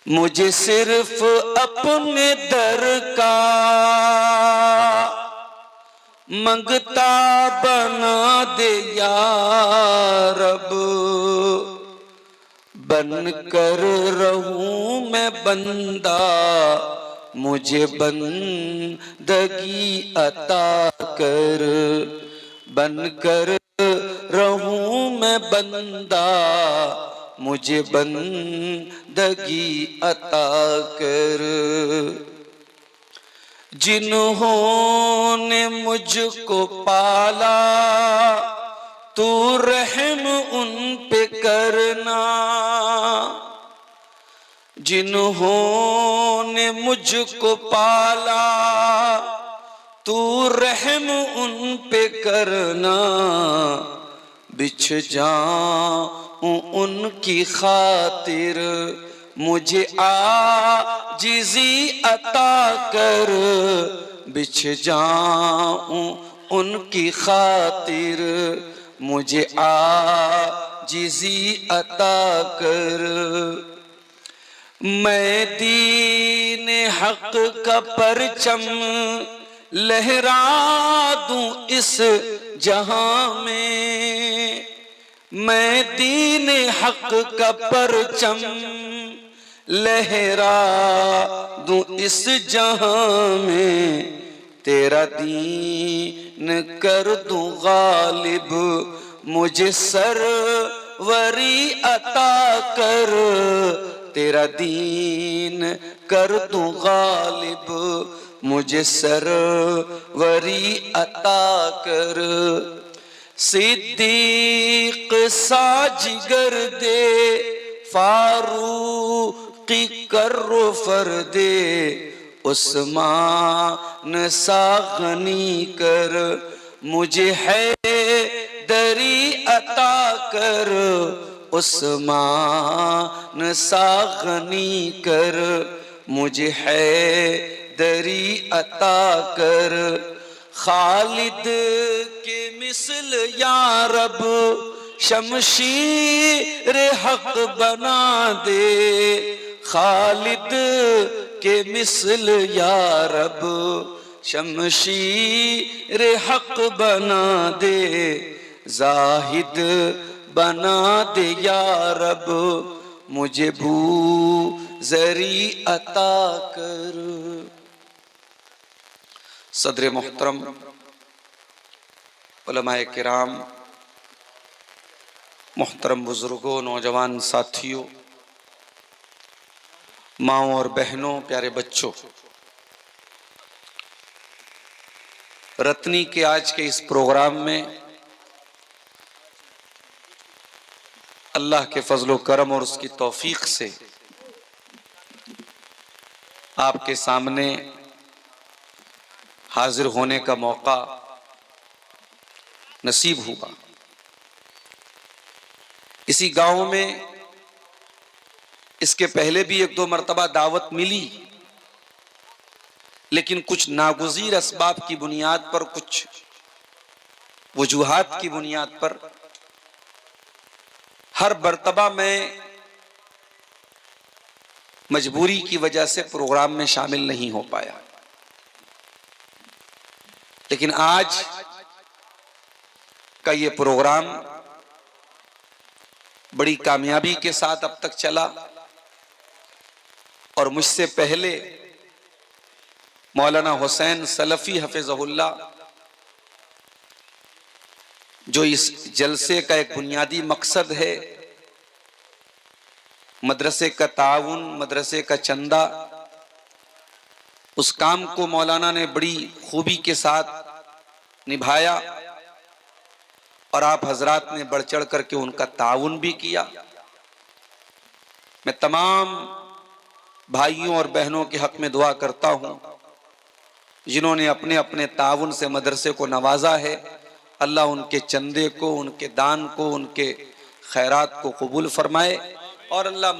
मुझे सिर्फ अपने दर का मंगता बना दे या रब, बन कर रहूं मैं बंदा, मुझे बंदगी अता कर। बन कर रहूं मैं बंदा, मुझे बंदगी अता कर। जिन्होंने मुझको पाला तू रहम उन पे करना, जिन्होंने मुझको पाला तू रहम उन पे करना। बिछ जाऊं उनकी खातिर, मुझे आजिज़ी अता कर। बिछ जाऊं उनकी खातिर, मुझे आजिज़ी अता कर। मैं दीन हक का परचम लहरा दूं इस जहां में, मैं दीन हक का परचम लहरा दूं इस जहां में। तेरा दीन कर दूं गालिब, मुझे सरवरी अता कर। तेरा दीन कर दूं गालिब, मुझे सरवरी अता कर। सिद्दीक सा जिगर दे, फारूकी कर्रो फरदे, उस्मान सा गनी कर। मुझे है दरी अता कर, उस्मान सा गनी कर। मुझे है दरी अता कर। खालिद के मिसल या रब, शमशीर हक बना दे। खालिद के मिसल या रब, शमशीर हक बना दे। जाहिद बना दे या रब, मुझे बूज़री अता कर। सदर मोहतरम, उलमाए किराम, मोहतरम बुजुर्गों, नौजवान साथियों, माओं और बहनों, प्यारे बच्चों, रत्नी के आज के इस प्रोग्राम में अल्लाह के फजलो करम और उसकी तौफीक से आपके सामने हाजिर होने का मौका नसीब हुआ। इसी गांव में इसके पहले भी एक दो मर्तबा दावत मिली, लेकिन कुछ नागुज़ीर असबाब की बुनियाद पर, कुछ वजूहात की बुनियाद पर हर मर्तबा मैं मजबूरी की वजह से प्रोग्राम में शामिल नहीं हो पाया। लेकिन आज का ये प्रोग्राम बड़ी कामयाबी के साथ अब तक चला और मुझसे पहले मौलाना हुसैन सलफी हफिज़हुल्लाह, जो इस जलसे का एक बुनियादी मकसद है मदरसे का ताउन, मदरसे का चंदा, उस काम को मौलाना ने बड़ी खूबी के साथ निभाया और आप हजरात ने बढ़ चढ़ करके उनका ताउन भी किया। मैं तमाम भाइयों और बहनों के हक में दुआ करता हूं जिन्होंने अपने अपने ताउन से मदरसे को नवाजा है। अल्लाह उनके चंदे को, उनके दान को, उनके खैरात को कबूल फरमाए और अल्लाह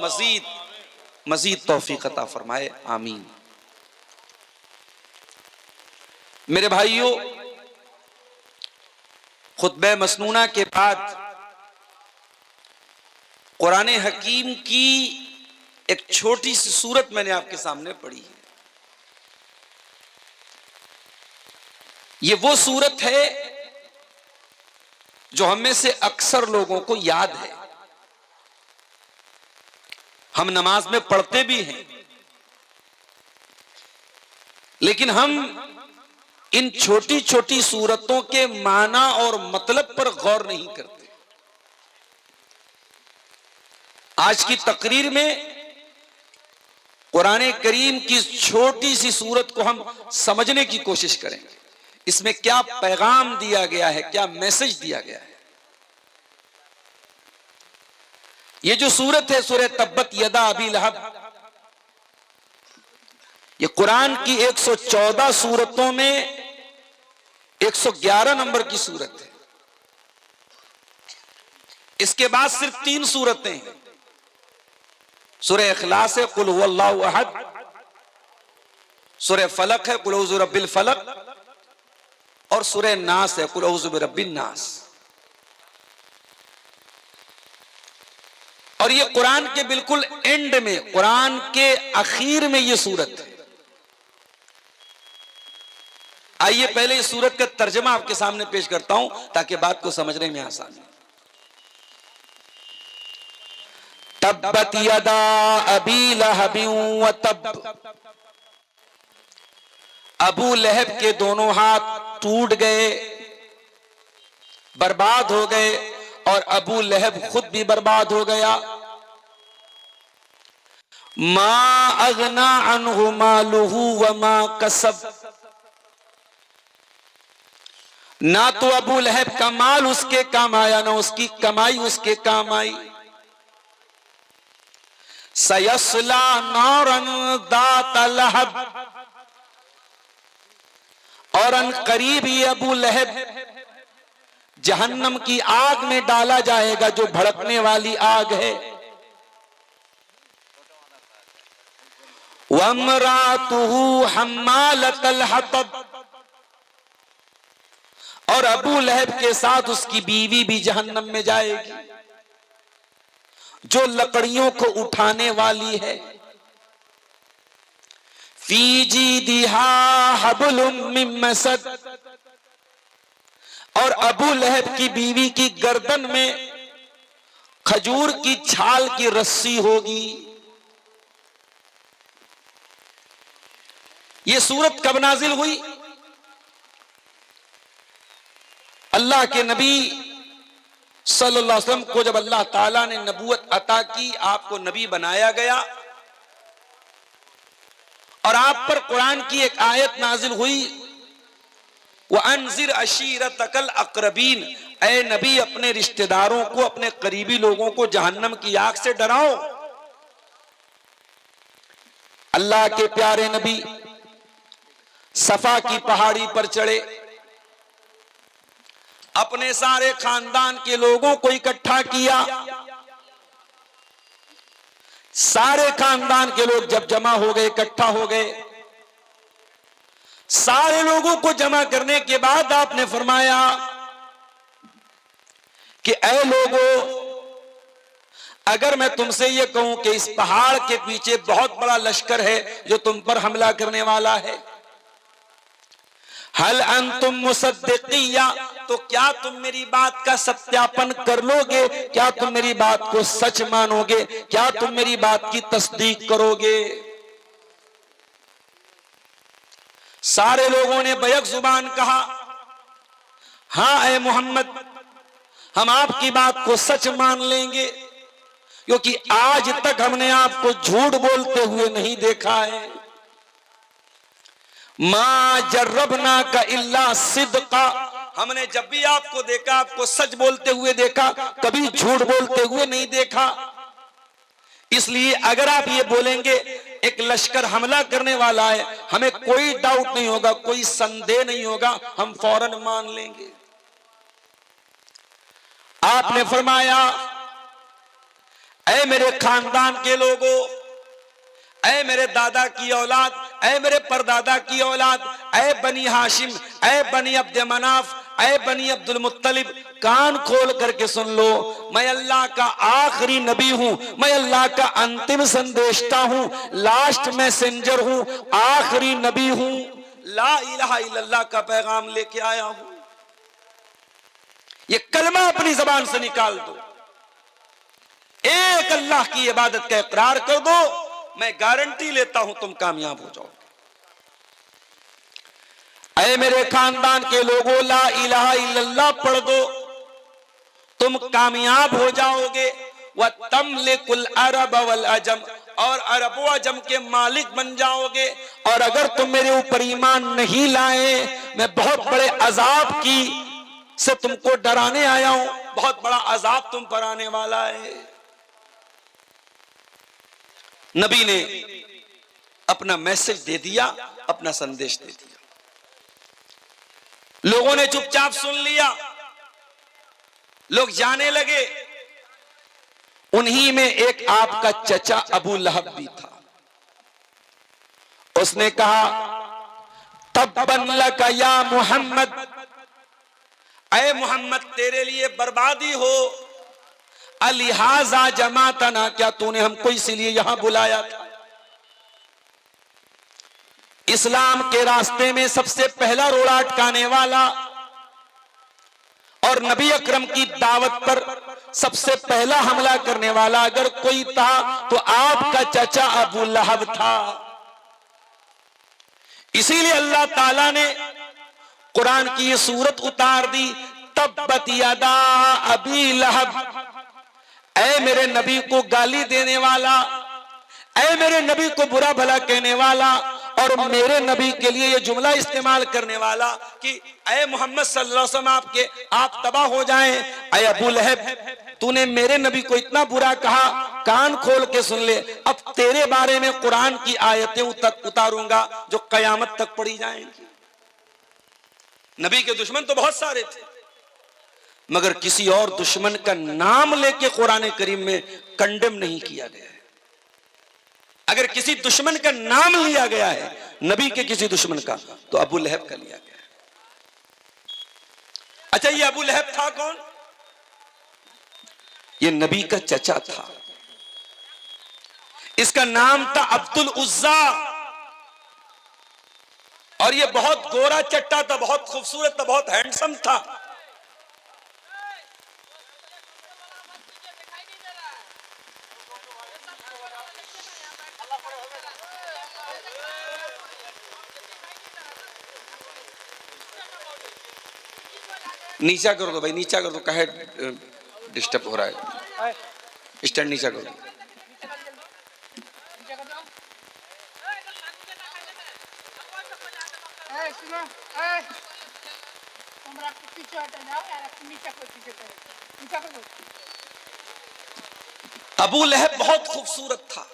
मजीद तौफीक अता फरमाए। आमीन। मेरे भाइयों, खुतबे मसनूना के बाद कुरान हकीम की एक छोटी सी सूरत मैंने आपके सामने पढ़ी है। ये वो सूरत है जो हम में से अक्सर लोगों को याद है, हम नमाज में पढ़ते भी हैं, लेकिन हम इन छोटी छोटी सूरतों के माना और मतलब पर गौर नहीं करते। आज की तकरीर में कुरान करीम की छोटी सी सूरत को हम समझने की कोशिश करेंगे, इसमें क्या पैगाम दिया गया है, क्या मैसेज दिया गया है। ये जो सूरत है सूरह तब्बत यदा अबी लहब, ये कुरान की 114 सूरतों में 111 नंबर की सूरत है। इसके बाद सिर्फ 3 सूरतें हैं। सूरह इखलास है कुल हुवल्लाहु अहद, सूरह फलक है कुल औज़ु बिरब्बिल फलक, और सूरह नास है कुल औज़ु बिरब्बिन नास। और ये कुरान के बिल्कुल एंड में, कुरान के आखिर में ये सूरत है। आइए पहले इस सूरत का तर्जमा आपके सामने पेश करता हूं ताकि बात को समझने में आसानी। तब्बत यदा अबी लहबिन व तब, अबू लहब के दोनों हाथ टूट गए, बर्बाद हो गए, और अबू लहब खुद भी बर्बाद हो गया। मा अगना अन्हु मालुहु व मा कसब, ना तो अबू लहब का माल उसके काम आया, ना उसकी कमाई उसके काम आई। सयस्ला नारन दात लहब, और अन करीब ही अबू लहब जहन्नम की आग में डाला जाएगा जो भड़कने वाली आग है। वमरातुहु हम्मालतल हतब, और अबू लहब के साथ उसकी बीवी भी जहन्नम में जाएगी जो लकड़ियों को उठाने वाली है। फी जीदिहा हबलुम मिन मसद, और अबू लहब की बीवी की गर्दन में खजूर की छाल की रस्सी होगी। ये सूरत कब नाजिल हुई? अल्लाह के नबी सल्लल्लाहु अलैहि वसल्लम को जब अल्लाह ताला ने नबूवत अता की, आपको नबी बनाया गया और आप पर कुरान की एक आयत नाजिल हुई, व अनज़िर अशीरतकल अक़रबीन, ऐ नबी अपने रिश्तेदारों को, अपने करीबी लोगों को जहन्नम की आग से डराओ। अल्लाह के प्यारे नबी सफा की पहाड़ी पर चढ़े, अपने सारे खानदान के लोगों को इकट्ठा किया। सारे खानदान के लोग जब जमा हो गए, इकट्ठा हो गए, सारे लोगों को जमा करने के बाद आपने फरमाया कि ऐ लोगों, अगर मैं तुमसे ये कहूं कि इस पहाड़ के पीछे बहुत बड़ा लश्कर है जो तुम पर हमला करने वाला है, हल अंतुम मुसद्दिकिया, तो क्या तुम मेरी बात का सत्यापन कर लोगे? क्या तुम मेरी बात को सच मानोगे? क्या तुम मेरी बात की तस्दीक करोगे? सारे लोगों ने बैक जुबान कहा, हाँ ऐ मोहम्मद, हम आपकी बात को सच मान लेंगे, क्योंकि आज तक हमने आपको झूठ बोलते हुए नहीं देखा है। मा जर्रबना का इल्ला सिद्का, हमने जब भी आपको देखा, आपको सच बोलते हुए देखा, कभी झूठ बोलते हुए नहीं देखा। इसलिए अगर आप ये बोलेंगे एक लश्कर हमला करने वाला है, हमें कोई डाउट नहीं होगा, कोई संदेह नहीं होगा, हम फौरन मान लेंगे। आपने फरमाया, ऐ मेरे खानदान के लोगों, ऐ मेरे दादा की औलाद, ऐ मेरे परदादा की औलाद, ऐ बनी हाशिम, ऐ बनी अब्द मनाफ, ऐ बनी अब्दुल मुत्तलिब, कान खोल करके सुन लो, मैं अल्लाह का आखिरी नबी हूं, मैं अल्लाह का अंतिम संदेशता हूं, लास्ट मैसेंजर हूं, आखिरी नबी हूं, ला इलाहा इल्लल्लाह का पैगाम लेके आया हूं। ये कलमा अपनी जबान से निकाल दो, एक अल्लाह की इबादत का इकरार कर दो, मैं गारंटी लेता हूं तुम कामयाब हो जाओगे। ऐ मेरे खानदान के लोगों, ला इलाहा इल्लल्लाह पढ़ दो, तुम कामयाब हो जाओगे। व तमलिकुल अरब वल अजम, और अरब व अजम के मालिक बन जाओगे। और अगर तुम मेरे ऊपर ईमान नहीं लाए, मैं बहुत बड़े अजाब की से तुमको डराने आया हूं, बहुत बड़ा अजाब तुम पर आने वाला है। नबी ने अपना मैसेज दे दिया, अपना संदेश दे दिया, लोगों ने चुपचाप सुन लिया, लोग जाने लगे। उन्हीं में एक आपका चचा अबू लहब भी था। उसने कहा, तब्बन लका या मोहम्मद, ऐ मोहम्मद तेरे लिए बर्बादी हो, अलिहाजा जमातना, क्या तूने हमको इसीलिए यहां बुलाया था? इस्लाम के रास्ते में सबसे पहला रोड़ा अटकाने वाला और नबी अकरम की दावत पर सबसे पहला हमला करने वाला अगर कोई था तो आपका चचा अबू लहब था। इसीलिए अल्लाह ताला ने कुरान की ये सूरत उतार दी, तब्बत यदा अबी लहब, ऐ मेरे नबी को गाली देने वाला, ऐ मेरे नबी को बुरा भला कहने वाला, और मेरे नबी के लिए ये जुमला इस्तेमाल करने वाला कि ऐ मोहम्मद सल्लल्लाहु अलैहि वसल्लम आप तबाह हो जाएं, ऐ अबू लहब तूने मेरे नबी को इतना बुरा कहा, कान खोल के सुन ले, अब तेरे बारे में कुरान की आयतें उतारूंगा जो कयामत तक पढ़ी जाएंगी। नबी के दुश्मन तो बहुत सारे थे, मगर किसी और दुश्मन का नाम लेके कुरान करीम में कंडेम नहीं किया गया है। अगर किसी दुश्मन का नाम लिया गया है, नबी के किसी दुश्मन का, तो अबू लहब का लिया गया है। अच्छा, ये अबू लहब था कौन? ये नबी का चचा था। इसका नाम था अब्दुल उज्जा, और ये बहुत गोरा चट्टा था, बहुत खूबसूरत था, बहुत हैंडसम था। नीचा कर दो भाई, नीचा कर दो, कहे डिस्टर्ब हो रहा है, स्टैंड नीचा कर दो। अबू लहब बहुत खूबसूरत था।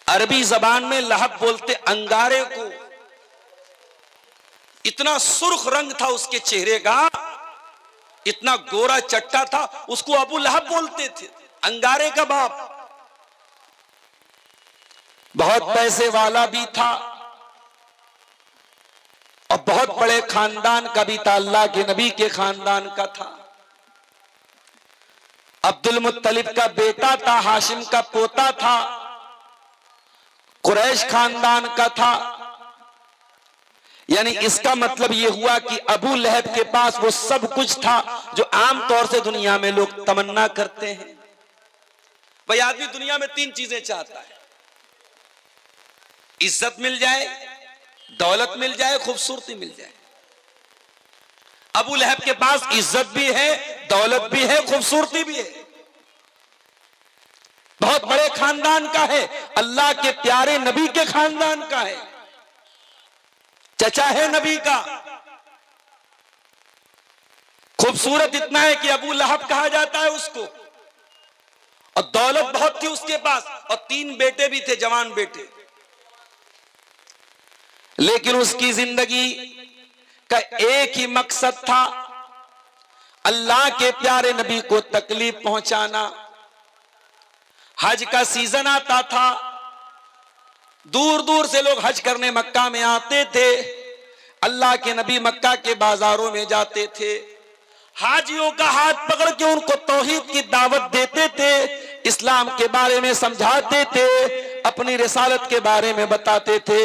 अरबी जबान में लहब बोलते अंगारे को। इतना सुर्ख रंग था उसके चेहरे का, इतना गोरा चट्टा था, उसको अबू लहब बोलते थे, अंगारे का बाप। बहुत पैसे वाला भी था और बहुत बड़े खानदान का भी था, अल्लाह के नबी के खानदान का था। अब्दुल मुत्तलिब का बेटा था, हाशिम का पोता था, कुरैश खानदान का था। यानी इसका मतलब यह हुआ कि अबू लहब के पास वो सब कुछ था जो आमतौर से दुनिया में लोग तमन्ना करते हैं। भाई आदमी दुनिया में तीन चीजें चाहता है, इज्जत मिल जाए, दौलत मिल जाए, खूबसूरती मिल जाए। अबू लहब के पास इज्जत भी है, दौलत भी है, खूबसूरती भी है, बहुत बड़े खानदान का है, अल्लाह के प्यारे नबी के खानदान का है, चचा है नबी का। खूबसूरत इतना है कि अबू लहब कहा जाता है उसको, और दौलत बहुत थी उसके पास, और 3 बेटे भी थे, जवान बेटे। लेकिन उसकी जिंदगी का एक ही मकसद था, अल्लाह के प्यारे नबी को तकलीफ पहुंचाना। हज का सीजन आता था, दूर दूर से लोग हज करने मक्का में आते थे। अल्लाह के नबी मक्का के बाजारों में जाते थे, हाजियों का हाथ पकड़ के उनको तौहीद की दावत देते थे, इस्लाम के बारे में समझाते थे, अपनी रिसालत के बारे में बताते थे।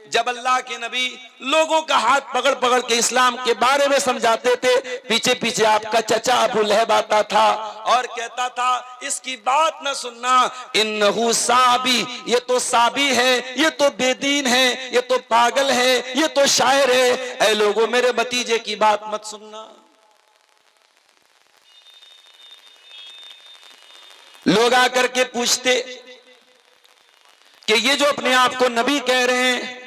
जब अल्लाह के नबी लोगों का हाथ पकड़ पकड़ के इस्लाम के बारे में समझाते थे, पीछे पीछे आपका चचा अबू लहब आता था और कहता था इसकी बात न सुनना, इन्नहु साबी, ये तो साबी है, ये तो बेदीन है, ये तो पागल है, ये तो शायर है, ऐ लोगों मेरे भतीजे की बात मत सुनना। लोग आकर के पूछते कि ये जो अपने आप को नबी कह रहे हैं,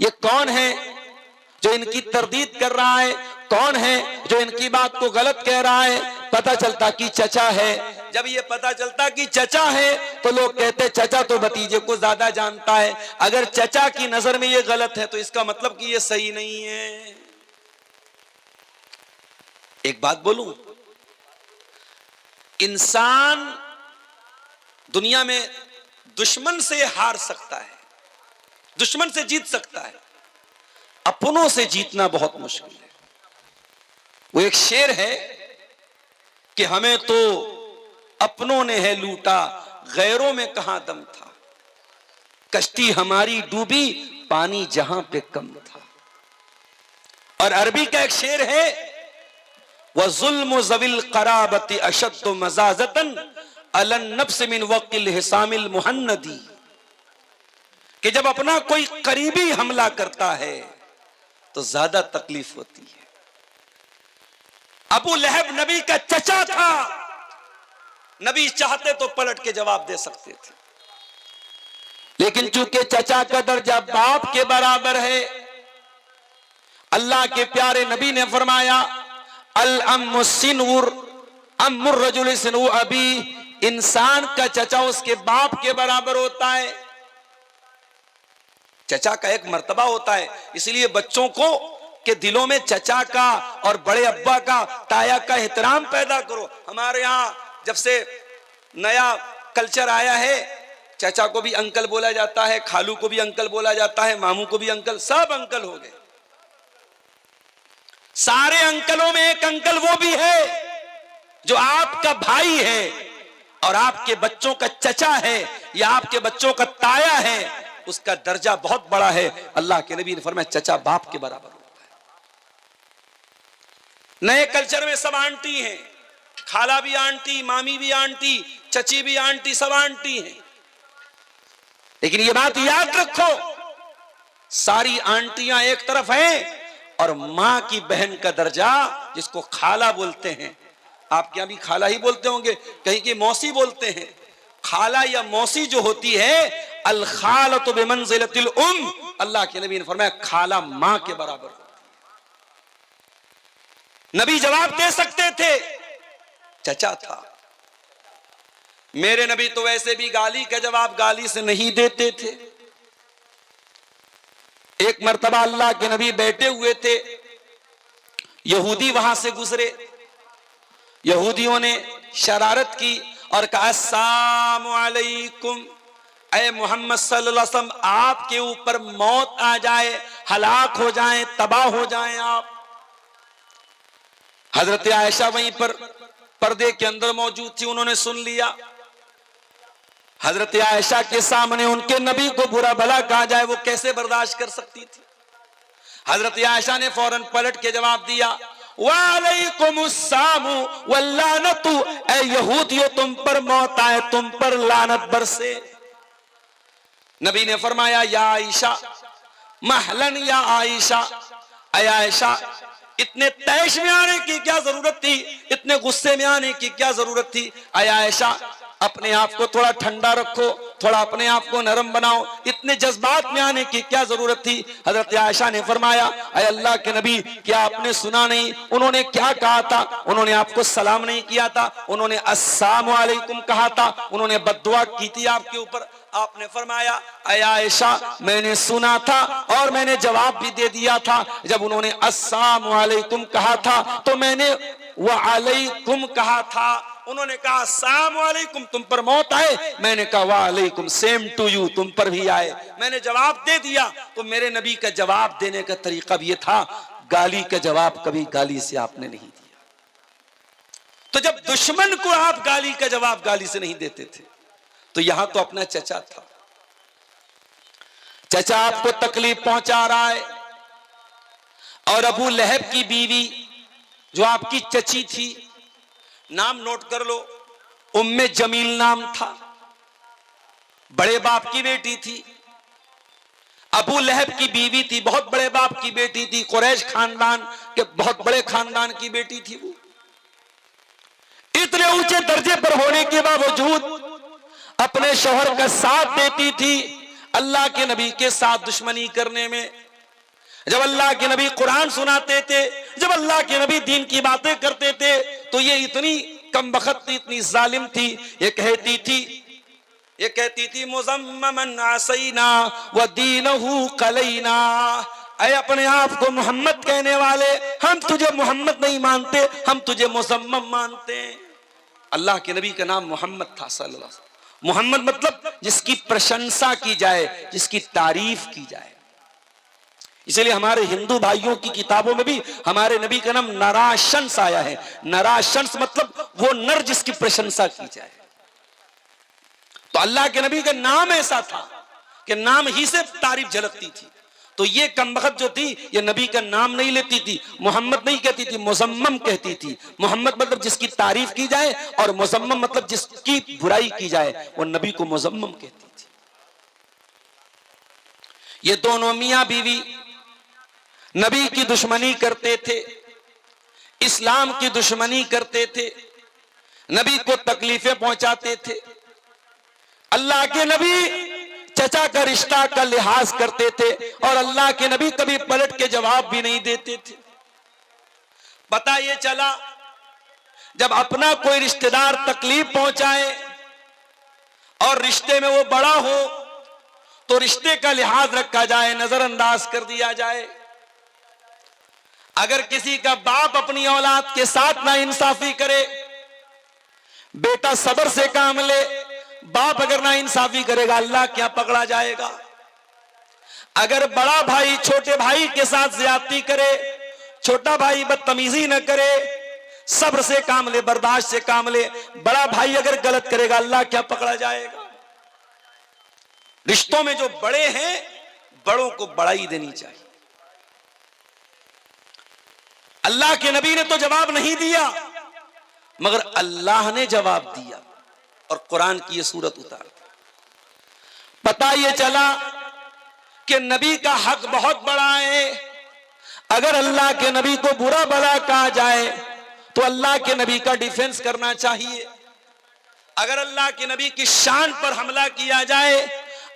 ये कौन है जो इनकी तरदीद कर रहा है, कौन है जो इनकी बात को गलत कह रहा है? पता चलता कि चचा है। जब ये पता चलता कि चचा है तो लोग कहते चचा तो भतीजे को ज्यादा जानता है, अगर चचा की नजर में ये गलत है तो इसका मतलब कि ये सही नहीं है। एक बात बोलूं, इंसान दुनिया में दुश्मन से हार सकता है, दुश्मन से जीत सकता है, अपनों से जीतना बहुत मुश्किल है। वो एक शेर है कि हमें तो अपनों ने है लूटा, गैरों में कहां दम था, कश्ती हमारी डूबी, पानी जहां पे कम था। और अरबी का एक शेर है, वह जुल्म ज़विल क़राबति अशद्दु मज़ाज़तन अलन नफ्स मिन वक़्तिल हिसामिल मुहन्नदी, कि जब अपना कोई करीबी हमला करता है तो ज्यादा तकलीफ होती है। अबू लहब नबी का चचा था, नबी चाहते तो पलट के जवाब दे सकते थे, लेकिन चूंकि चचा का दर्जा बाप के बराबर है, अल्लाह के प्यारे नबी ने फरमाया अल अम्मु सिनउर अम्मुर रजुल सिनउ अबी, इंसान का चचा उसके बाप के बराबर होता है। चचा का एक मर्तबा होता है, इसलिए बच्चों को के दिलों में चचा का और बड़े अब्बा का, ताया का एहतराम पैदा करो। हमारे यहाँ जब से नया कल्चर आया है, चचा को भी अंकल बोला जाता है, खालू को भी अंकल बोला जाता है, मामू को भी अंकल, सब अंकल हो गए। सारे अंकलों में एक अंकल वो भी है जो आपका भाई है और आपके बच्चों का चचा है या आपके बच्चों का ताया है, उसका दर्जा बहुत बड़ा है। अल्लाह के नबी ने फरमाया चचा बाप के बराबर होता है। नए कल्चर में सब आंटी हैं, खाला भी आंटी, मामी भी आंटी, चची भी आंटी, सब आंटी हैं। लेकिन ये बात याद रखो, सारी आंटियां एक तरफ हैं और मां की बहन का दर्जा, जिसको खाला बोलते हैं, आपके यहां भी खाला ही बोलते होंगे, कहीं की मौसी बोलते हैं। खाला या मौसी जो होती है, अल खालतु बिमंजिलतिल उम, अल्लाह के नबी ने फरमाया खाला मां के बराबर होती है। नबी जवाब दे सकते थे, चचा था। मेरे नबी तो वैसे भी गाली का जवाब गाली से नहीं देते थे। एक मर्तबा अल्लाह के नबी बैठे हुए थे, यहूदी वहां से गुजरे, यहूदियों ने शरारत की और कहा अस्सलामु अलैकुम, ऐ मोहम्मद सल्लल्लाहु अलैहि वसल्लम आपके ऊपर मौत आ जाए, हलाक हो जाएं, तबाह हो जाएं आप। हजरत आयशा वहीं पर पर्दे के अंदर मौजूद थी, उन्होंने सुन लिया। हजरत आयशा के सामने उनके नबी को बुरा भला कहा जाए, वो कैसे बर्दाश्त कर सकती थी। हजरत आयशा ने फौरन पलट के जवाब दिया वालेकुमुस्सलाम वल्लानतु, ऐ यहूदियों तुम पर मौत आए, तुम पर लानत बरसे। नबी ने फरमाया या आयशा महलन या आयशा, ऐ आयशा इतने तैश में आने की क्या जरूरत थी, इतने गुस्से में आने की क्या जरूरत थी। ऐ आयशा अपने आप को थोड़ा ठंडा रखो, थोड़ा अपने आप को नरम बनाओ, इतने जज्बात में आने की क्या जरूरत थी। हजरत आयशा ने फरमाया ऐ अल्लाह के नबी क्या आपने सुना नहीं, उन्होंने क्या कहा था, उन्होंने आपको सलाम नहीं किया था, उन्होंने अस्सलामु अलैकुम कहा था, उन्होंने बद्दुआ की थी आपके ऊपर। आपने फरमाया ऐ आयशा मैंने सुना था और मैंने जवाब भी दे दिया था। जब उन्होंने अस्सलामु अलैकुम कहा था तो मैंने व अलैकुम कहा था। उन्होंने कहा अस्सलाम वालेकुम, तुम पर मौत आए। मैंने कहा वालेकुम, सेम टू यू, तुम पर भी आए। मैंने जवाब दे दिया। तो मेरे नबी का जवाब देने का तरीका भी ये था, गाली का जवाब कभी गाली से आपने नहीं दिया। तो जब दुश्मन को आप गाली का जवाब गाली से नहीं देते थे, तो यहां तो अपना चचा था, चचा आपको तकलीफ पहुंचा रहा है। और अबू लहब की बीवी जो आपकी चची थी, नाम नोट कर लो, उम्मे जमील नाम था, बड़े बाप की बेटी थी। अबू लहब की बीवी थी, बहुत बड़े बाप की बेटी थी, कुरैश खानदान के बहुत बड़े खानदान की बेटी थी। वो इतने ऊंचे दर्जे पर होने के बावजूद अपने शौहर का साथ देती थी अल्लाह के नबी के साथ दुश्मनी करने में। जब अल्लाह के नबी कुरान सुनाते थे, जब अल्लाह के नबी दीन की बातें करते थे, तो ये इतनी कमबख्त थी, इतनी जालिम थी, ये कहती थी मुज़म्ममन आसैना व दीनहु कलैना, ऐ अपने आप को मोहम्मद कहने वाले, हम तुझे मोहम्मद नहीं मानते, हम तुझे मुज़म्मम मानते हैं। अल्लाह के नबी का नाम मोहम्मद था सल्लल्लाहु अलैहि वसल्लम। मोहम्मद मतलब जिसकी प्रशंसा की जाए, जिसकी तारीफ की जाए। इसलिए हमारे हिंदू भाइयों की किताबों में भी हमारे नबी का नाम नराशंस आया है। नराशंस मतलब वो नर जिसकी प्रशंसा की जाए। तो अल्लाह के नबी का नाम ऐसा था कि नाम ही से तारीफ झलकती थी। तो ये कमबख्त जो थी, ये नबी का नाम नहीं लेती थी, मोहम्मद नहीं कहती थी, मुज़म्मम कहती थी। मोहम्मद मतलब जिसकी तारीफ की जाए, और मुज़म्मम मतलब जिसकी बुराई की जाए, वो नबी को मुज़म्मम कहती थी। ये दोनों मियां बीवी नबी की दुश्मनी करते थे, इस्लाम की दुश्मनी करते थे, नबी को तकलीफें पहुंचाते थे। अल्लाह के नबी चचा का रिश्ता का लिहाज करते थे, और अल्लाह के नबी कभी पलट के जवाब भी नहीं देते थे। पता ये चला, जब अपना कोई रिश्तेदार तकलीफ पहुंचाए और रिश्ते में वो बड़ा हो, तो रिश्ते का लिहाज रखा जाए, नजरअंदाज कर दिया जाए। अगर किसी का बाप अपनी औलाद के साथ ना इंसाफी करे, बेटा सब्र से काम ले, बाप अगर ना इंसाफी करेगा अल्लाह क्या पकड़ा जाएगा। अगर बड़ा भाई छोटे भाई के साथ ज्यादती करे, छोटा भाई बदतमीजी न करे, सब्र से काम ले, बर्दाश्त से काम ले, बड़ा भाई अगर गलत करेगा अल्लाह क्या पकड़ा जाएगा। रिश्तों में जो बड़े हैं, बड़ों को बड़ाई देनी चाहिए। अल्लाह के नबी ने तो जवाब नहीं दिया, मगर अल्लाह ने जवाब दिया और कुरान की ये सूरत उतार दी। पता ये चला कि नबी का हक बहुत बड़ा है। अगर अल्लाह के नबी को बुरा भला कहा जाए तो अल्लाह के नबी का डिफेंस करना चाहिए। अगर अल्लाह के नबी की शान पर हमला किया जाए,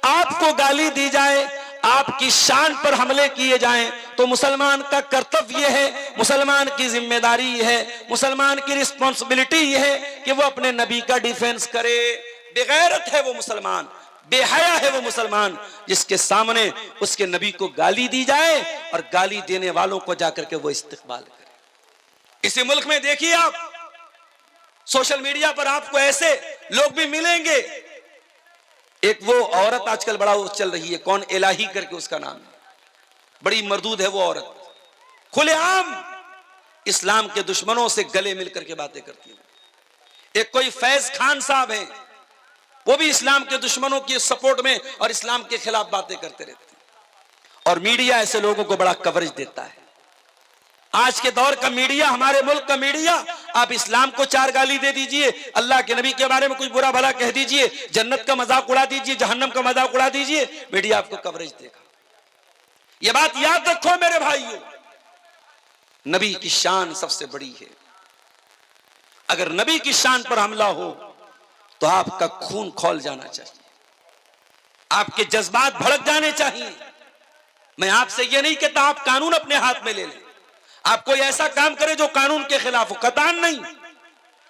आपको गाली दी जाए, आपकी शान पर हमले किए जाएं, तो मुसलमान का कर्तव्य है, मुसलमान की जिम्मेदारी है, मुसलमान की रिस्पॉन्सिबिलिटी है कि वो अपने नबी का डिफेंस करे। बेगैरत है वो मुसलमान, बेहया है वो मुसलमान जिसके सामने उसके नबी को गाली दी जाए और गाली देने वालों को जाकर के वो इस्तिकबाल करे। इसी मुल्क में देखिए आप, सोशल मीडिया पर आपको ऐसे लोग भी मिलेंगे। एक वो औरत आजकल बड़ा चल रही है, कौन इलाही करके उसका नाम है, बड़ी मर्दूद है वो औरत, खुलेआम इस्लाम के दुश्मनों से गले मिलकर के बातें करती है। एक कोई फैज खान साहब हैं, वो भी इस्लाम के दुश्मनों के सपोर्ट में और इस्लाम के खिलाफ बातें करते रहते हैं, और मीडिया ऐसे लोगों को बड़ा कवरेज देता है। आज के दौर का मीडिया, हमारे मुल्क का मीडिया, आप इस्लाम को चार गाली दे दीजिए, अल्लाह के नबी के बारे में कुछ बुरा भला कह दीजिए, जन्नत का मजाक उड़ा दीजिए, जहन्नम का मजाक उड़ा दीजिए, मीडिया आपको कवरेज देगा। यह बात याद रखो मेरे भाइयों, नबी की शान सबसे बड़ी है। अगर नबी की शान पर हमला हो तो आपका खून खौल जाना चाहिए, आपके जज्बात भड़क जाने चाहिए। मैं आपसे यह नहीं कहता आप कानून अपने हाथ में ले लें, आप कोई ऐसा काम करें जो कानून के खिलाफ हो, कतान नहीं,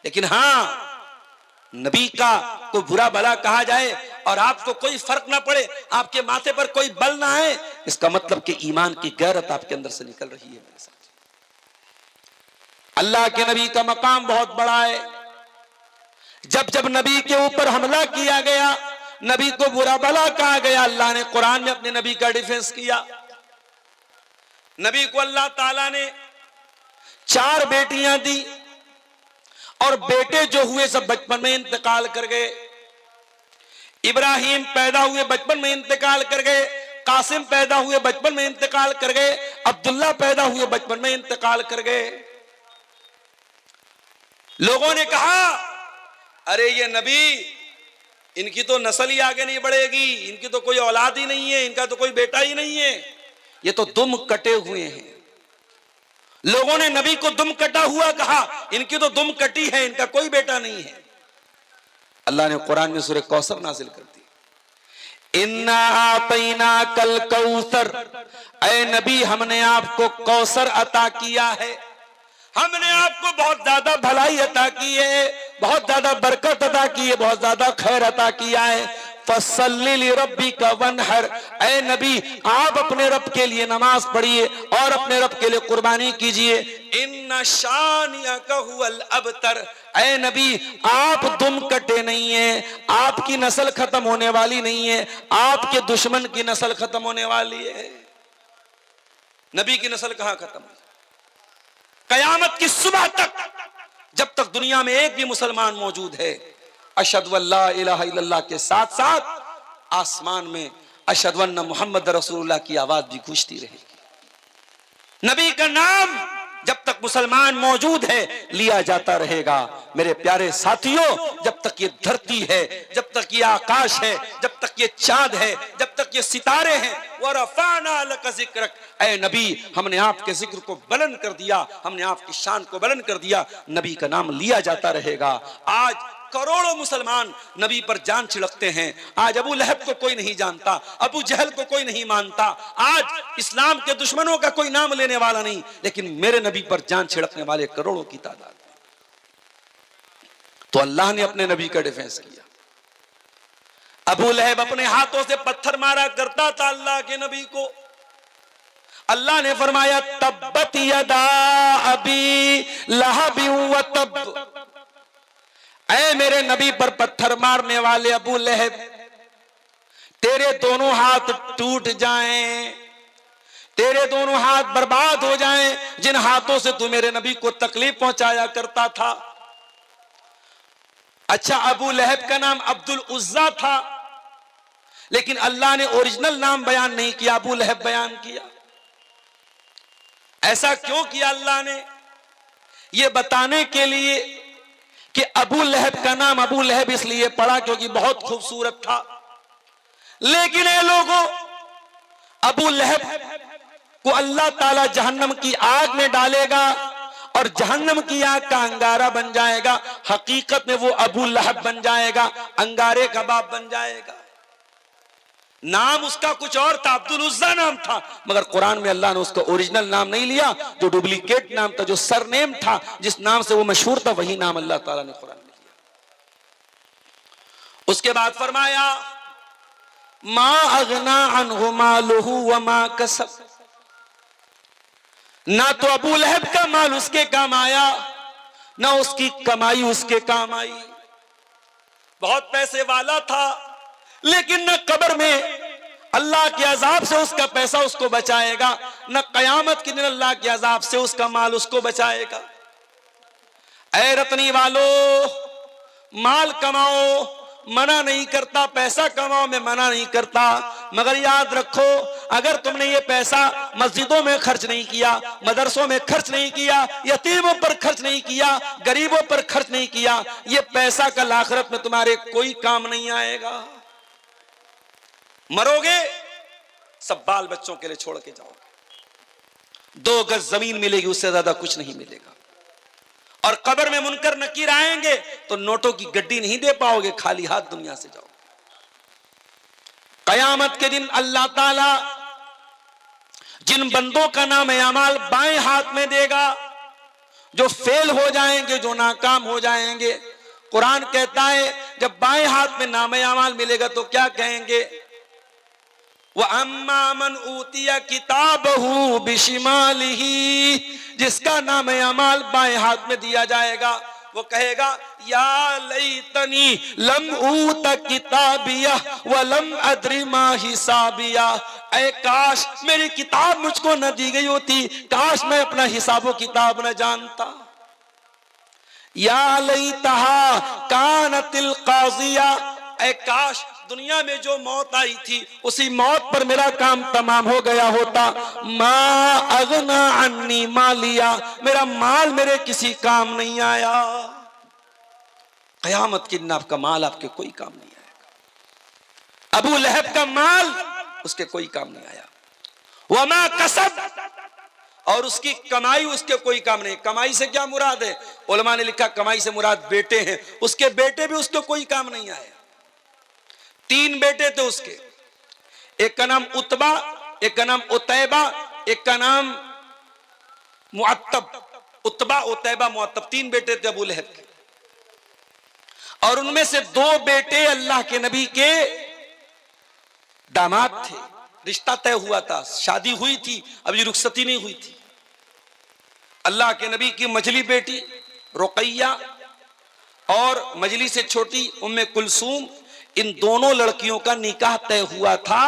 लेकिन हां नबी का कोई बुरा भला कहा जाए और आपको कोई फर्क ना पड़े, आपके माथे पर कोई बल ना आए, इसका मतलब कि ईमान की गैरत आपके अंदर से निकल रही है मेरे साथ। अल्लाह के नबी का मकाम बहुत बड़ा है, जब जब नबी के ऊपर हमला किया गया, नबी को बुरा भला कहा गया, अल्लाह ने कुरान में अपने नबी का डिफेंस किया। नबी को अल्लाह ताला ने 4 बेटियां दी और बेटे जो हुए सब बचपन में इंतकाल कर गए। इब्राहिम पैदा हुए बचपन में इंतकाल कर गए, कासिम पैदा हुए बचपन में इंतकाल कर गए, अब्दुल्ला पैदा हुए बचपन में इंतकाल कर गए। लोगों ने कहा अरे ये नबी, इनकी तो नस्ल ही आगे नहीं बढ़ेगी, इनकी तो कोई औलाद ही नहीं है, इनका तो कोई बेटा ही नहीं है, ये तो दुम कटे हुए हैं। लोगों ने नबी को दुम कटा हुआ कहा, इनकी तो दुम कटी है, इनका कोई बेटा नहीं है। अल्लाह ने कुरान में सूरह कौसर नाजिल कर दी, इन्ना आतैना कल कौसर, ऐ नबी हमने आपको कौसर अता किया है, हमने आपको बहुत ज्यादा भलाई अता की है, बहुत ज्यादा बरकत अता की है, बहुत ज्यादा खैर अता किया है। फसल्ली लिरब्बिका वनहर, ऐ नबी आप अपने रब के लिए नमाज पढ़िए और अपने रब के लिए कुर्बानी कीजिए। इन्ना शानियका हुवल अबतर, ऐ नबी आप दुम कटे नहीं है, आपकी नस्ल खत्म होने वाली नहीं है, आपके दुश्मन की नस्ल खत्म होने वाली है। नबी की नस्ल कहां खत्म? कयामत की सुबह तक, जब तक दुनिया में एक भी मुसलमान मौजूद है, अशहदु अल्ला इलाहा इल्लल्लाह के साथ साथ आसमान में अशहदु अन्ना मुहम्मद रसूलुल्लाह की आवाज भी गूंजती रहेगी। नबी का नाम जब तक मुसलमान मौजूद है लिया जाता रहेगा। मेरे प्यारे साथियों, जब तक ये धरती है, जब तक ये आकाश है, जब तक ये चांद है, जब तक ये सितारे हैं, वरफ़अना लका ज़िक्रक, ऐ नबी हमने आपके जिक्र को बुलंद कर दिया, हमने आपकी शान को बुलंद कर दिया। नबी का नाम लिया जाता रहेगा। आज करोड़ों मुसलमान नबी पर जान छिड़कते हैं। आज अबू लहब को कोई नहीं जानता, अबू जहल को कोई नहीं मानता, आज इस्लाम के दुश्मनों का कोई नाम लेने वाला नहीं, लेकिन मेरे नबी पर जान छिड़कने वाले करोड़ों की तादाद। तो अल्लाह ने अपने नबी का डिफेंस किया। अबू लहब अपने हाथों से पत्थर मारा करता था अल्लाह के नबी को। अल्लाह ने फरमाया तब्बत यदा अबी लहब व तब, ऐ मेरे नबी पर पत्थर मारने वाले अबू लहब, तेरे दोनों हाथ टूट जाएं, तेरे दोनों हाथ बर्बाद हो जाएं, जिन हाथों से तू मेरे नबी को तकलीफ पहुंचाया करता था। अच्छा, अबू लहब का नाम अब्दुल उज्जा था, लेकिन अल्लाह ने ओरिजिनल नाम बयान नहीं किया, अबू लहब बयान किया। ऐसा क्यों किया अल्लाह ने? यह बताने के लिए कि अबू लहब का नाम अबू लहब इसलिए पड़ा क्योंकि बहुत खूबसूरत था। लेकिन ये लोगों, अबू लहब को अल्लाह ताला जहन्नम की आग में डालेगा और जहन्नम की आग का अंगारा बन जाएगा। हकीकत में वो अबू लहब बन जाएगा, अंगारे का बाप बन जाएगा। नाम उसका कुछ और था, अब्दुल उज्जा नाम था, मगर कुरान में अल्लाह ने उसका ओरिजिनल नाम नहीं लिया, जो डुप्लीकेट नाम था, जो सरनेम था, जिस नाम से वो मशहूर था, वही नाम अल्लाह ताला ने कुरान में लिया। उसके बाद फरमाया मा अगना अन्हु मालुहु व मा कसब, ना तो अबू लहब का माल उसके काम आया, ना उसकी कमाई उसके काम आई। बहुत पैसे वाला था, लेकिन न कब्र में अल्लाह के अजाब से उसका पैसा उसको बचाएगा, न कयामत के दिन अल्लाह के अजाब से उसका माल उसको बचाएगा। ऐ रतनी वालो, माल कमाओ मना नहीं करता, पैसा कमाओ मैं मना नहीं करता, मगर याद रखो अगर तुमने ये पैसा मस्जिदों में खर्च नहीं किया, मदरसों में खर्च नहीं किया, यतीमों पर खर्च नहीं किया, गरीबों पर खर्च नहीं किया, ये पैसा कल आखिरत में तुम्हारे कोई काम नहीं आएगा। मरोगे सब बाल बच्चों के लिए छोड़ के जाओगे, 2 गज जमीन मिलेगी, उससे ज्यादा कुछ नहीं मिलेगा। और कब्र में मुनकर नकीर आएंगे तो नोटों की गड्डी नहीं दे पाओगे, खाली हाथ दुनिया से जाओगे। कयामत के दिन अल्लाह ताला जिन बंदों का नाम अमाल बाएं हाथ में देगा, जो फेल हो जाएंगे, जो नाकाम हो जाएंगे, कुरान कहता है जब बाएं हाथ में नाम अमाल मिलेगा तो क्या कहेंगे? वह अम्मा मन ऊतिया किताबहू बिशिमालिही, जिसका नाम अमाल बाएं हाथ में दिया जाएगा, वो कहेगा या लैतनी लम ऊत किताबिया व लम अद्री मा हिसाबिया, ऐ काश मेरी किताब मुझको न दी गई होती, काश मैं अपना हिसाबो किताब न जानता। या लैतहा कानतिल काजिया, ऐ काश दुनिया में जो मौत आई थी उसी मौत पर मेरा काम तमाम हो गया होता। मा अगना अन्नी मालिया, मेरा माल मेरे किसी काम नहीं आया। कयामत के दिन आपका माल आपके कोई काम नहीं आएगा। अबू लहब का माल उसके कोई काम नहीं आया। वमा कसब, और उसकी कमाई उसके कोई काम नहीं। कमाई से क्या मुराद है? उलमा ने लिखा कमाई से मुराद बेटे हैं, उसके बेटे भी उसके कोई काम नहीं आए। 3 बेटे थे उसके, एक का नाम उतबा, एक का नाम उतैबा, एक का नाम मुअत्तब। उतबा, उतैबा, मुअत्तब 3 बेटे थे अबू लहब के। और उनमें से 2 बेटे अल्लाह के नबी के दामाद थे, रिश्ता तय हुआ था, शादी हुई थी, अभी रुखसती नहीं हुई थी। अल्लाह के नबी की मजली बेटी रुकैया और मजली से छोटी उम्मे कुलसूम, इन दोनों लड़कियों का निकाह तय हुआ था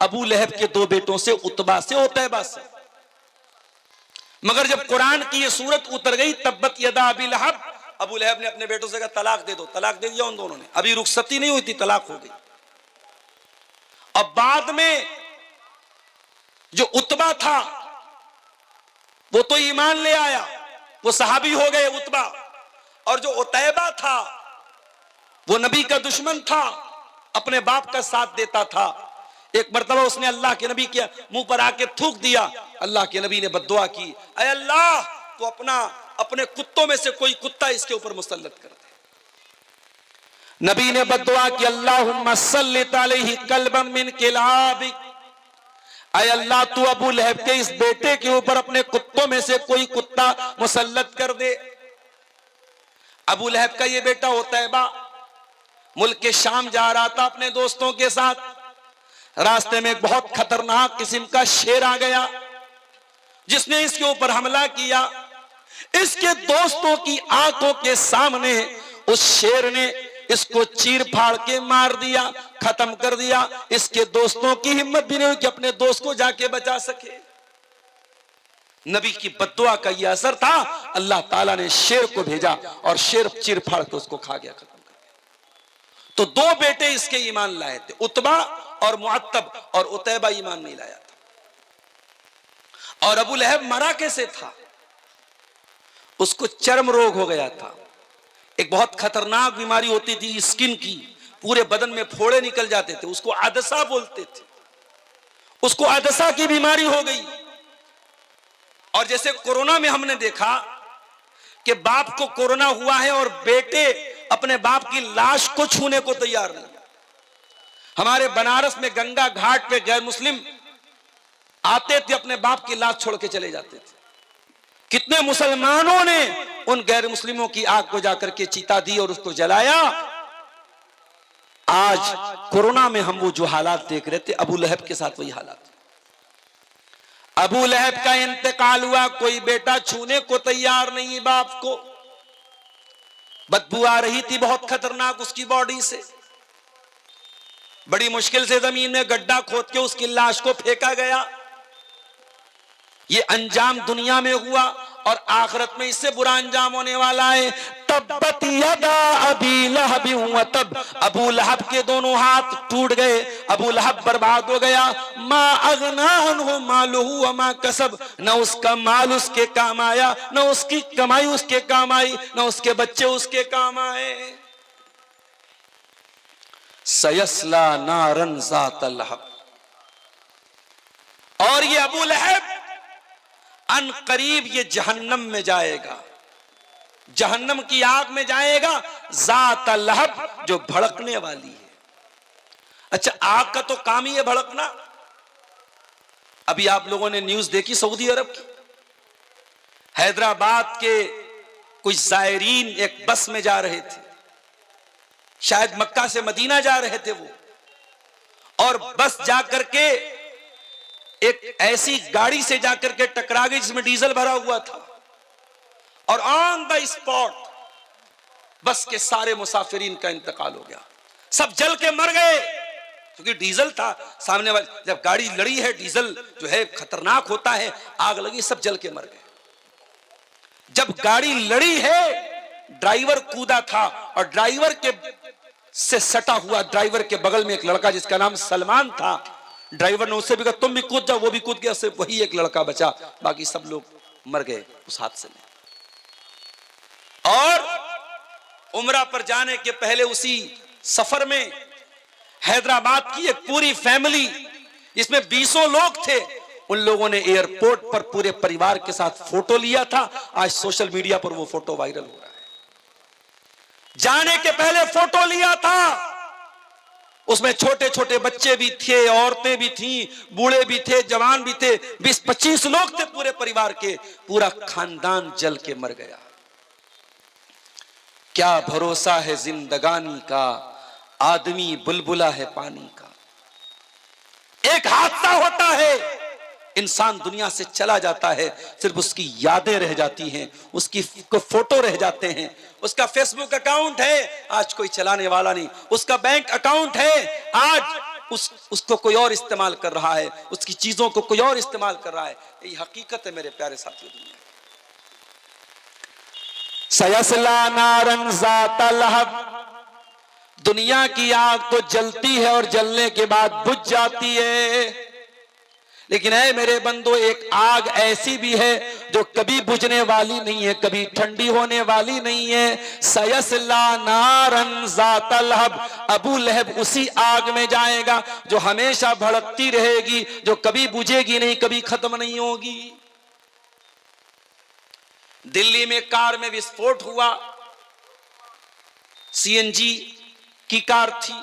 अबू लहब के 2 बेटों से, उतबा से, उतैबा से। मगर जब कुरान की ये सूरत उतर गई तब्बत यदा अबी लहब, अबू लहब ने अपने बेटों से कहा तलाक दे दो। तलाक दे दिया उन दोनों ने, अभी रुखसती नहीं हुई थी, तलाक हो गई। अब बाद में जो उतबा था वो तो ईमान ले आया, वो सहाबी हो गए उतबा। और जो उतैबा था वो नबी का दुश्मन था, अपने बाप का साथ देता था। एक मर्तबा उसने अल्लाह के नबी के मुंह पर आके थूक दिया। अल्लाह के नबी ने बद्दुआ की, ऐ अल्लाह तो अपने कुत्तों में से कोई कुत्ता इसके ऊपर मुसल्लत कर दे। नबी ने बद्दुआ की, अल्लाहुम्मा सल्लित अलैहि कल्बम मिन किलाबिक, ऐ अल्लाह तू अबू लहब के इस बेटे के ऊपर अपने कुत्तों में से कोई कुत्ता मुसल्लत कर दे। अबू लहब का ये बेटा उतैबा मुल्क के शाम जा रहा था अपने दोस्तों के साथ। रास्ते में एक बहुत खतरनाक किस्म का शेर आ गया जिसने इसके ऊपर हमला किया। इसके दोस्तों की आंखों के सामने उस शेर ने इसको चीर फाड़ के मार दिया, खत्म कर दिया। इसके दोस्तों की हिम्मत भी नहीं हुई कि अपने दोस्त को जाके बचा सके। नबी की बद्दुआ का यह असर था, अल्लाह ताला ने शेर को भेजा और शेर चीर फाड़ के उसको खा गया, खत्म कर दिया। तो 2 बेटे इसके ईमान लाए थे, उतबा और मुअत्तब, और उतैबा ईमान नहीं लाया था। और अबू लहब मरा कैसे था? उसको चर्म रोग हो गया था, एक बहुत खतरनाक बीमारी होती थी स्किन की, पूरे बदन में फोड़े निकल जाते थे, उसको आदसा बोलते थे। उसको आदसा की बीमारी हो गई। और जैसे कोरोना में हमने देखा कि बाप को कोरोना हुआ है और बेटे अपने बाप की लाश को छूने को तैयार नहीं। हमारे बनारस में गंगा घाट पे गैर मुस्लिम आते थे, अपने बाप की लाश छोड़ के चले जाते थे। कितने मुसलमानों ने उन गैर मुस्लिमों की आग को जाकर के चिता दी और उसको जलाया। आज कोरोना में हम वो जो हालात देख रहे थे, अबू लहब के साथ वही हालात। अबू लहब का इंतकाल हुआ, कोई बेटा छूने को तैयार नहीं बाप को। बदबू आ रही थी बहुत खतरनाक उसकी बॉडी से। बड़ी मुश्किल से जमीन में गड्ढा खोद के उसकी लाश को फेंका गया। ये अंजाम दुनिया में हुआ और आखिरत में इससे बुरा अंजाम होने वाला है। तब्बत यदा अबी लहब व तब, अबू लहब के दोनों हाथ टूट गए, अबू लहब बर्बाद हो गया। मा अगना अन्हु मालुहु व मा कसब, न उसका माल उसके काम आया, न उसकी कमाई उसके काम आई, न उसके बच्चे उसके काम आए। सयस्ला नारन ज़ात लहब, और ये अबू लहब अन करीब ये जहन्नम में जाएगा, जहन्नम की आग में जाएगा। ज़ात लहब, जो भड़कने वाली है। अच्छा, आग का तो काम ही है भड़कना। अभी आप लोगों ने न्यूज देखी सऊदी अरब की, हैदराबाद के कुछ जायरीन एक बस में जा रहे थे, शायद मक्का से मदीना जा रहे थे वो, और बस जाकर के एक ऐसी गाड़ी से जाकर के टकरा गई जिसमें डीजल भरा हुआ था, और ऑन द स्पॉट बस के सारे मुसाफिरीन का इंतकाल हो गया, सब जल के मर गए, क्योंकि डीजल था सामने वाले, जब गाड़ी लड़ी है डीजल जो है खतरनाक होता है, आग लगी, सब जल के मर गए। जब गाड़ी लड़ी है ड्राइवर कूदा था, और ड्राइवर के से सटा हुआ ड्राइवर के बगल में एक लड़का जिसका नाम सलमान था, ड्राइवर ने उससे भी कहा तुम भी कूद जाओ, वो भी कूद गया, सिर्फ वही एक लड़का बचा, बाकी सब लोग मर गए उस हादसे में। और उम्रा पर जाने के पहले उसी सफर में हैदराबाद की एक पूरी फैमिली जिसमें 20 लोग थे, उन लोगों ने एयरपोर्ट पर पूरे परिवार के साथ फोटो लिया था। आज सोशल मीडिया पर वो फोटो वायरल हो रहा है। जाने के पहले फोटो लिया था, उसमें छोटे छोटे बच्चे भी थे, औरतें भी थीं, बूढ़े भी थे, जवान भी थे, 20-25 लोग थे पूरे परिवार के, पूरा खानदान जल के मर गया। क्या भरोसा है जिंदगानी का, आदमी बुलबुला है पानी का। एक हादसा होता है, इंसान दुनिया से चला जाता है, सिर्फ उसकी यादें रह जाती हैं, उसकी फोटो रह जाते हैं। उसका फेसबुक अकाउंट है, आज कोई चलाने वाला नहीं, उसका बैंक अकाउंट है, आज उसको कोई और इस्तेमाल कर रहा है, उसकी चीजों को कोई और इस्तेमाल कर रहा है। यही हकीकत है मेरे प्यारे साथियों। दुनिया सयस्ला नारन ज़ाता लहब, दुनिया की आग तो जलती है और जलने के बाद बुझ जाती है, लेकिन ऐ मेरे बंदो एक आग ऐसी भी है जो कभी बुझने वाली नहीं है, कभी ठंडी होने वाली नहीं है। सयस्ला नारन ज़ाता लहब, अबू लहब उसी आग में जाएगा जो हमेशा भड़कती रहेगी, जो कभी बुझेगी नहीं, कभी खत्म नहीं होगी। दिल्ली में कार में विस्फोट हुआ, सीएनजी की कार थी।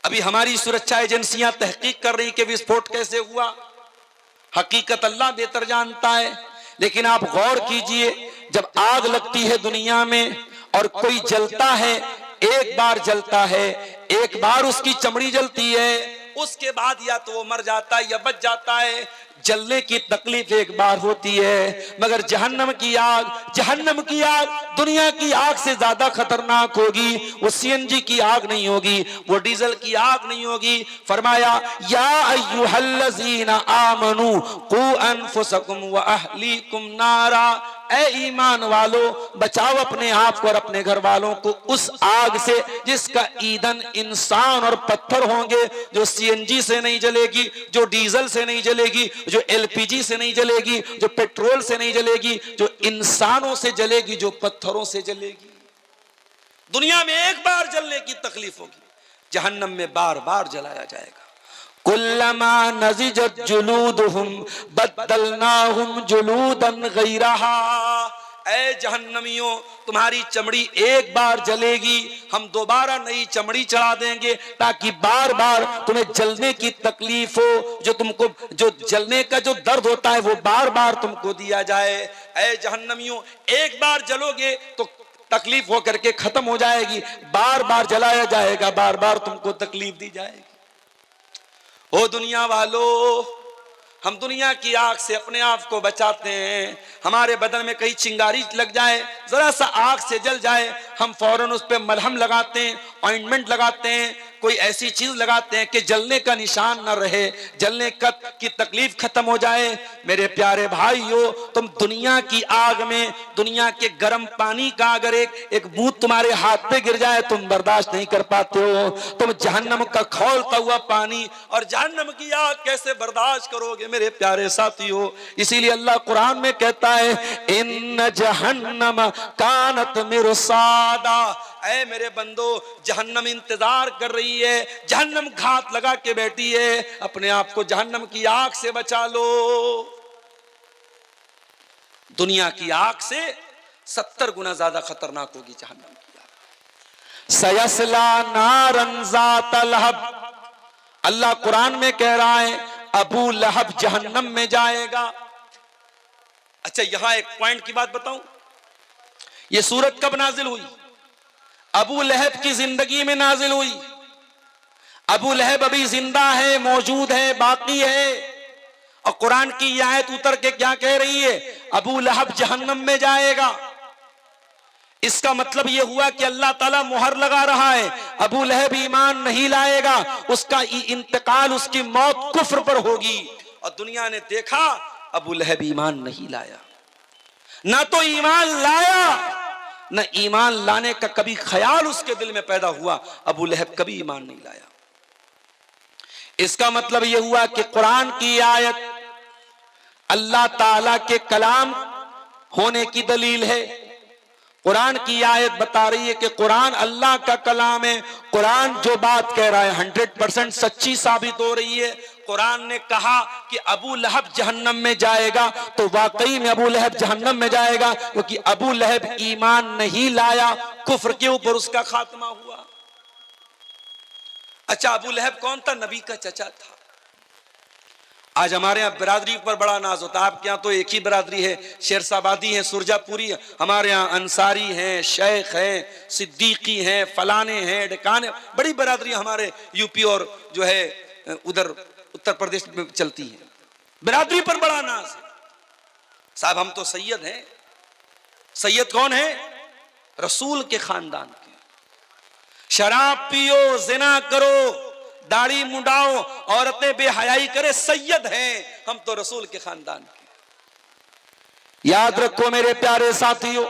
अभी हमारी सुरक्षा एजेंसियां तहकीक कर रही कि विस्फोट कैसे हुआ, हकीकत अल्लाह बेहतर जानता है। लेकिन आप गौर कीजिए, जब आग लगती है दुनिया में और कोई जलता है, एक बार जलता है, एक बार उसकी चमड़ी जलती है, उसके बाद या तो वो मर जाता है या बच जाता है। जलने की तकलीफ एक बार होती है, मगर जहन्नम की आग दुनिया की आग से ज्यादा खतरनाक होगी। वो सीएनजी की आग नहीं होगी, वो डीजल की आग नहीं होगी। फरमाया या अय्युहल्लज़ीना आमनू कू अनफुसकुम व अहलीकुम नारा, ऐ ईमान वालो बचाओ अपने आप को और अपने घर वालों को उस आग से जिसका ईंधन इंसान और पत्थर होंगे, जो सीएनजी से नहीं जलेगी, जो डीजल से नहीं जलेगी, जो एलपीजी से नहीं जलेगी, जो पेट्रोल से नहीं जलेगी, जो इंसानों से जलेगी, जो पत्थरों से जलेगी। दुनिया में एक बार जलने की तकलीफ होगी, जहन्नम में बार बार जलाया जाएगा। कुल्लमा नज़िजत जुलूदुहुम बद्दलनाहुम जुलूदन गैरहा, ऐ जहन्नमियों तुम्हारी चमड़ी एक बार जलेगी, हम दोबारा नई चमड़ी चढ़ा देंगे ताकि बार बार तुम्हें जलने की तकलीफ हो, जो तुमको जो जलने का जो दर्द होता है वो बार बार तुमको दिया जाए। ऐ जहन्नमियों एक बार जलोगे तो तकलीफ होकर के खत्म हो जाएगी, बार बार जलाया जाएगा, बार बार तुमको तकलीफ दी जाएगी। ओ दुनिया वालों, हम दुनिया की आग से अपने आप को बचाते हैं। हमारे बदन में कहीं चिंगारी लग जाए, जरा सा आग से जल जाए, हम फौरन उस पर मलहम लगाते हैं, ऑइंटमेंट लगाते हैं, कोई ऐसी चीज लगाते हैं कि जलने का निशान न रहे, जलने की तकलीफ खत्म हो जाए। मेरे प्यारे भाइयों, तुम दुनिया की आग में, दुनिया के गर्म पानी का अगर एक बूंद तुम्हारे हाथ पे गिर जाए तुम बर्दाश्त नहीं कर पाते हो। तुम जहन्नम का खौलता हुआ पानी और जहन्नम की आग कैसे बर्दाश्त करोगे मेरे प्यारे साथियों। इसीलिए अल्लाह कुरान में कहता है इन जहन्नम कानत मिरसादा, ऐ मेरे बंदो जहन्नम इंतजार कर रही है, जहन्नम घात लगा के बैठी है, अपने आप को जहन्नम की आग से बचा लो। दुनिया की आग से 70 गुना ज्यादा खतरनाक होगी जहन्नम की आग। सयस्ला नारन ज़ाता लहब, अल्लाह कुरान में कह रहा है अबू लहब जहन्नम में जाएगा। अच्छा यहां एक पॉइंट की बात बताऊं, यह सूरत कब नाजिल हुई? अबू लहब की जिंदगी में नाजिल हुई। अबू लहब अभी जिंदा है, मौजूद है, बाकी है, और कुरान की यह आयत उतर के क्या कह रही है? अबू लहब जहन्नम में जाएगा। इसका मतलब यह हुआ कि अल्लाह ताला मुहर लगा रहा है, अबू लहब ईमान नहीं लाएगा, उसका इंतकाल, उसकी मौत कुफ्र पर होगी। और दुनिया ने देखा अबू लहब ईमान नहीं लाया, ना तो ईमान लाया, न ईमान लाने का कभी ख्याल उसके दिल में पैदा हुआ। अबू लहब कभी ईमान नहीं लाया। इसका मतलब यह हुआ कि कुरान की आयत अल्लाह ताला के कलाम होने की दलील है। कुरान की आयत बता रही है कि कुरान अल्लाह का कलाम है। कुरान जो बात कह रहा है 100% सच्ची साबित हो रही है। कुरान ने कहा कि अबू लहब जहन्नम में जाएगा, तो वाकई में अबू लहब जहन्नम में जाएगा, क्योंकि अबू लहब ईमान नहीं लाया, कुफ्र के ऊपर उसका खात्मा हुआ। अच्छा, अबू लहब कौन था? नबी का चचा था। आज हमारे यहाँ बिरादरी पर बड़ा नाज होता है। आपके यहाँ तो एक ही बिरादरी है, शेरशाबादी है, सुरजापुरी है। हमारे यहाँ अंसारी हैं, शेख हैं, सिद्दीकी हैं, फलाने हैं, डकाने, बड़ी बिरादरी हमारे यूपी और जो है उधर उत्तर प्रदेश में चलती है। बिरादरी पर बड़ा नाज है। साहब हम तो सैयद हैं। सैयद कौन है? रसूल के खानदान के। शराब पियो, जिना करो, दाढ़ी मुंडाओ, औरतें बेहयाई करे, सैयद हैं हम तो रसूल के खानदान के। याद रखो मेरे प्यारे साथियों,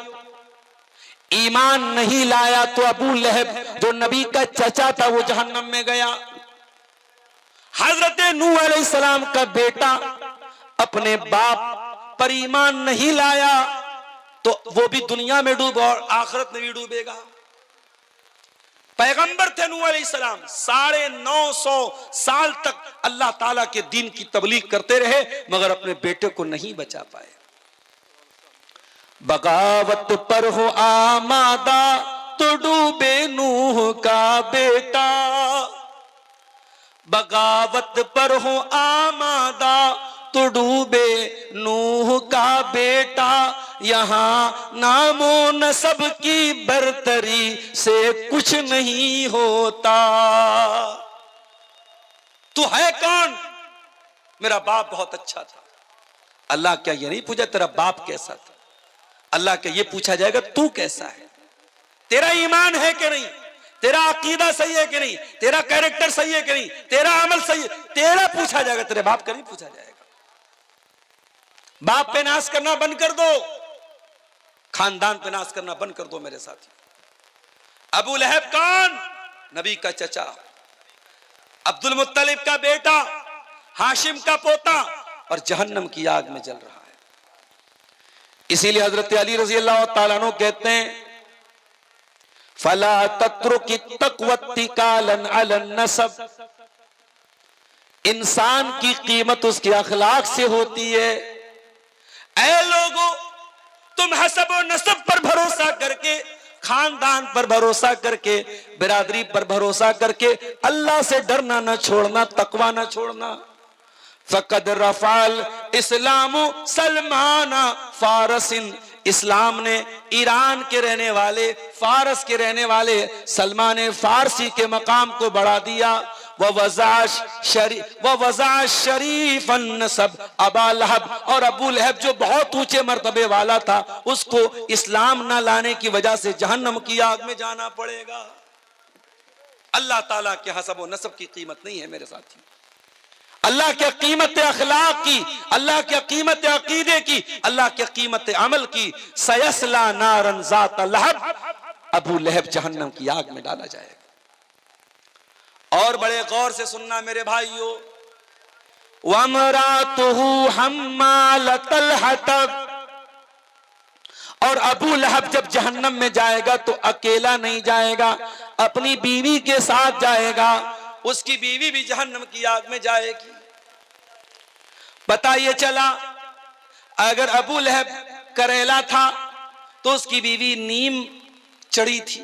ईमान नहीं लाया तो अबू लहब जो नबी का चचा था वो जहन्नम में गया। हजरत नूह अलैहिस्सलाम का बेटा अपने बाप पर ईमान नहीं लाया तो वो भी दुनिया में डूबा और आखिरत में भी डूबेगा। पैगंबर थे नूह अलैहिस्सलाम, 950 साल तक अल्लाह ताला के दीन की तबलीग करते रहे, मगर अपने बेटे को नहीं बचा पाए। बगावत पर हो आमादा तो डूबे नूह का बेटा, बगावत पर हो आमादा तो डूबे नूह का बेटा, यहां नामो नसब की बरतरी से कुछ नहीं होता। तू है कौन? मेरा बाप बहुत अच्छा था। अल्लाह क्या ये नहीं पूछा तेरा बाप कैसा था? अल्लाह क्या ये पूछा जाएगा तू कैसा है? तेरा ईमान है कि नहीं? तेरा अकीदा सही है कि नहीं? तेरा कैरेक्टर सही है कि नहीं? तेरा अमल सही है? तेरा पूछा जाएगा, तेरे बाप का नहीं पूछा जाएगा। बाप पे नाश करना बंद कर दो, खानदान पे नाश करना बंद कर दो मेरे साथी। अबू लहब कौन? नबी का चचा, अब्दुल मुत्तलिब का बेटा, हाशिम का पोता, और जहन्नम की आग में जल रहा है। इसीलिए हजरत अली रजी अल्लाह तआला अन्हु कहते हैं, फला तत्रुकी तक़वत्तिकालन अलन नसब, इंसान की कीमत उसके अखलाक से होती है। ऐ लोगों, तुम हसब और नसब पर भरोसा करके, खानदान पर भरोसा करके, बिरादरी पर भरोसा करके अल्लाह से डरना न छोड़ना, तकवा न छोड़ना। फकद रफाल इस्लामु सलमाना फारसिन, इस्लाम ने ईरान के रहने वाले, फारस के रहने वाले सलमान फारसी के मकाम को बढ़ा दिया। वज़ा शरीफन नसब अबा लहब, और अबू लहब जो बहुत ऊंचे मर्तबे वाला था उसको इस्लाम ना लाने की वजह से जहन्नम की आग में जाना पड़ेगा। अल्लाह ताला के हसब व नसब की कीमत नहीं है मेरे साथी। अल्लाह की कीमत अखलाक की, अल्लाह की कीमत अकीदे की, अल्लाह की कीमत अमल की। सयस्ला नारन ज़ात लहब, अबू लहब जहन्नम की आग में डाला जाएगा। और बड़े गौर से सुनना मेरे भाइयों, वमरातुहु हम्मालतल हतब, और अबू लहब जब जहन्नम में जाएगा तो अकेला नहीं जाएगा, अपनी बीवी के साथ जाएगा। उसकी बीवी भी जहन्नम की आग में जाएगी। बताइए चला, अगर अबू लहब करेला था तो उसकी बीवी नीम चढ़ी थी।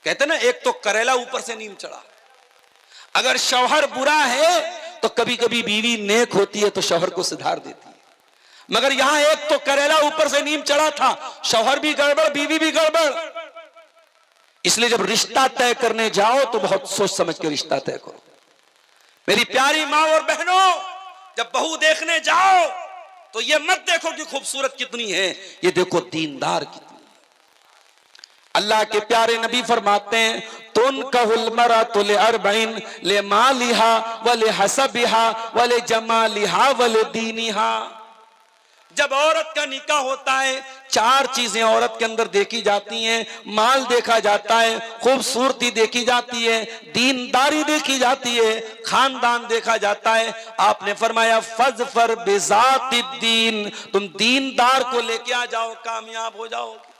कहते ना, एक तो करेला ऊपर से नीम चढ़ा। अगर शौहर बुरा है तो कभी कभी बीवी नेक होती है तो शौहर को सुधार देती है, मगर यहां एक तो करेला ऊपर से नीम चढ़ा था, शौहर भी गड़बड़, बीवी भी गड़बड़। इसलिए जब रिश्ता तय करने जाओ तो बहुत सोच समझ के रिश्ता तय करो। मेरी प्यारी माँ और बहनों, जब बहू देखने जाओ तो ये मत देखो कि खूबसूरत कितनी है, ये देखो दीनदार कितनी है। अल्लाह के प्यारे नबी फरमाते हैं तुन कहल मरातु ले अरबईन ले मालिहा व ले हसबिहा व ले जमालिहा व ले दीनिहा। जब औरत का निकाह होता है 4 चीजें औरत के अंदर देखी जाती हैं। माल देखा जाता है, खूबसूरती देखी जाती है, दीनदारी देखी जाती है, खानदान देखा जाता है। आपने फरमाया फज़फर बिज़ातिद्दीन, तुम दीनदार को लेके आ जाओ, कामयाब हो जाओगे।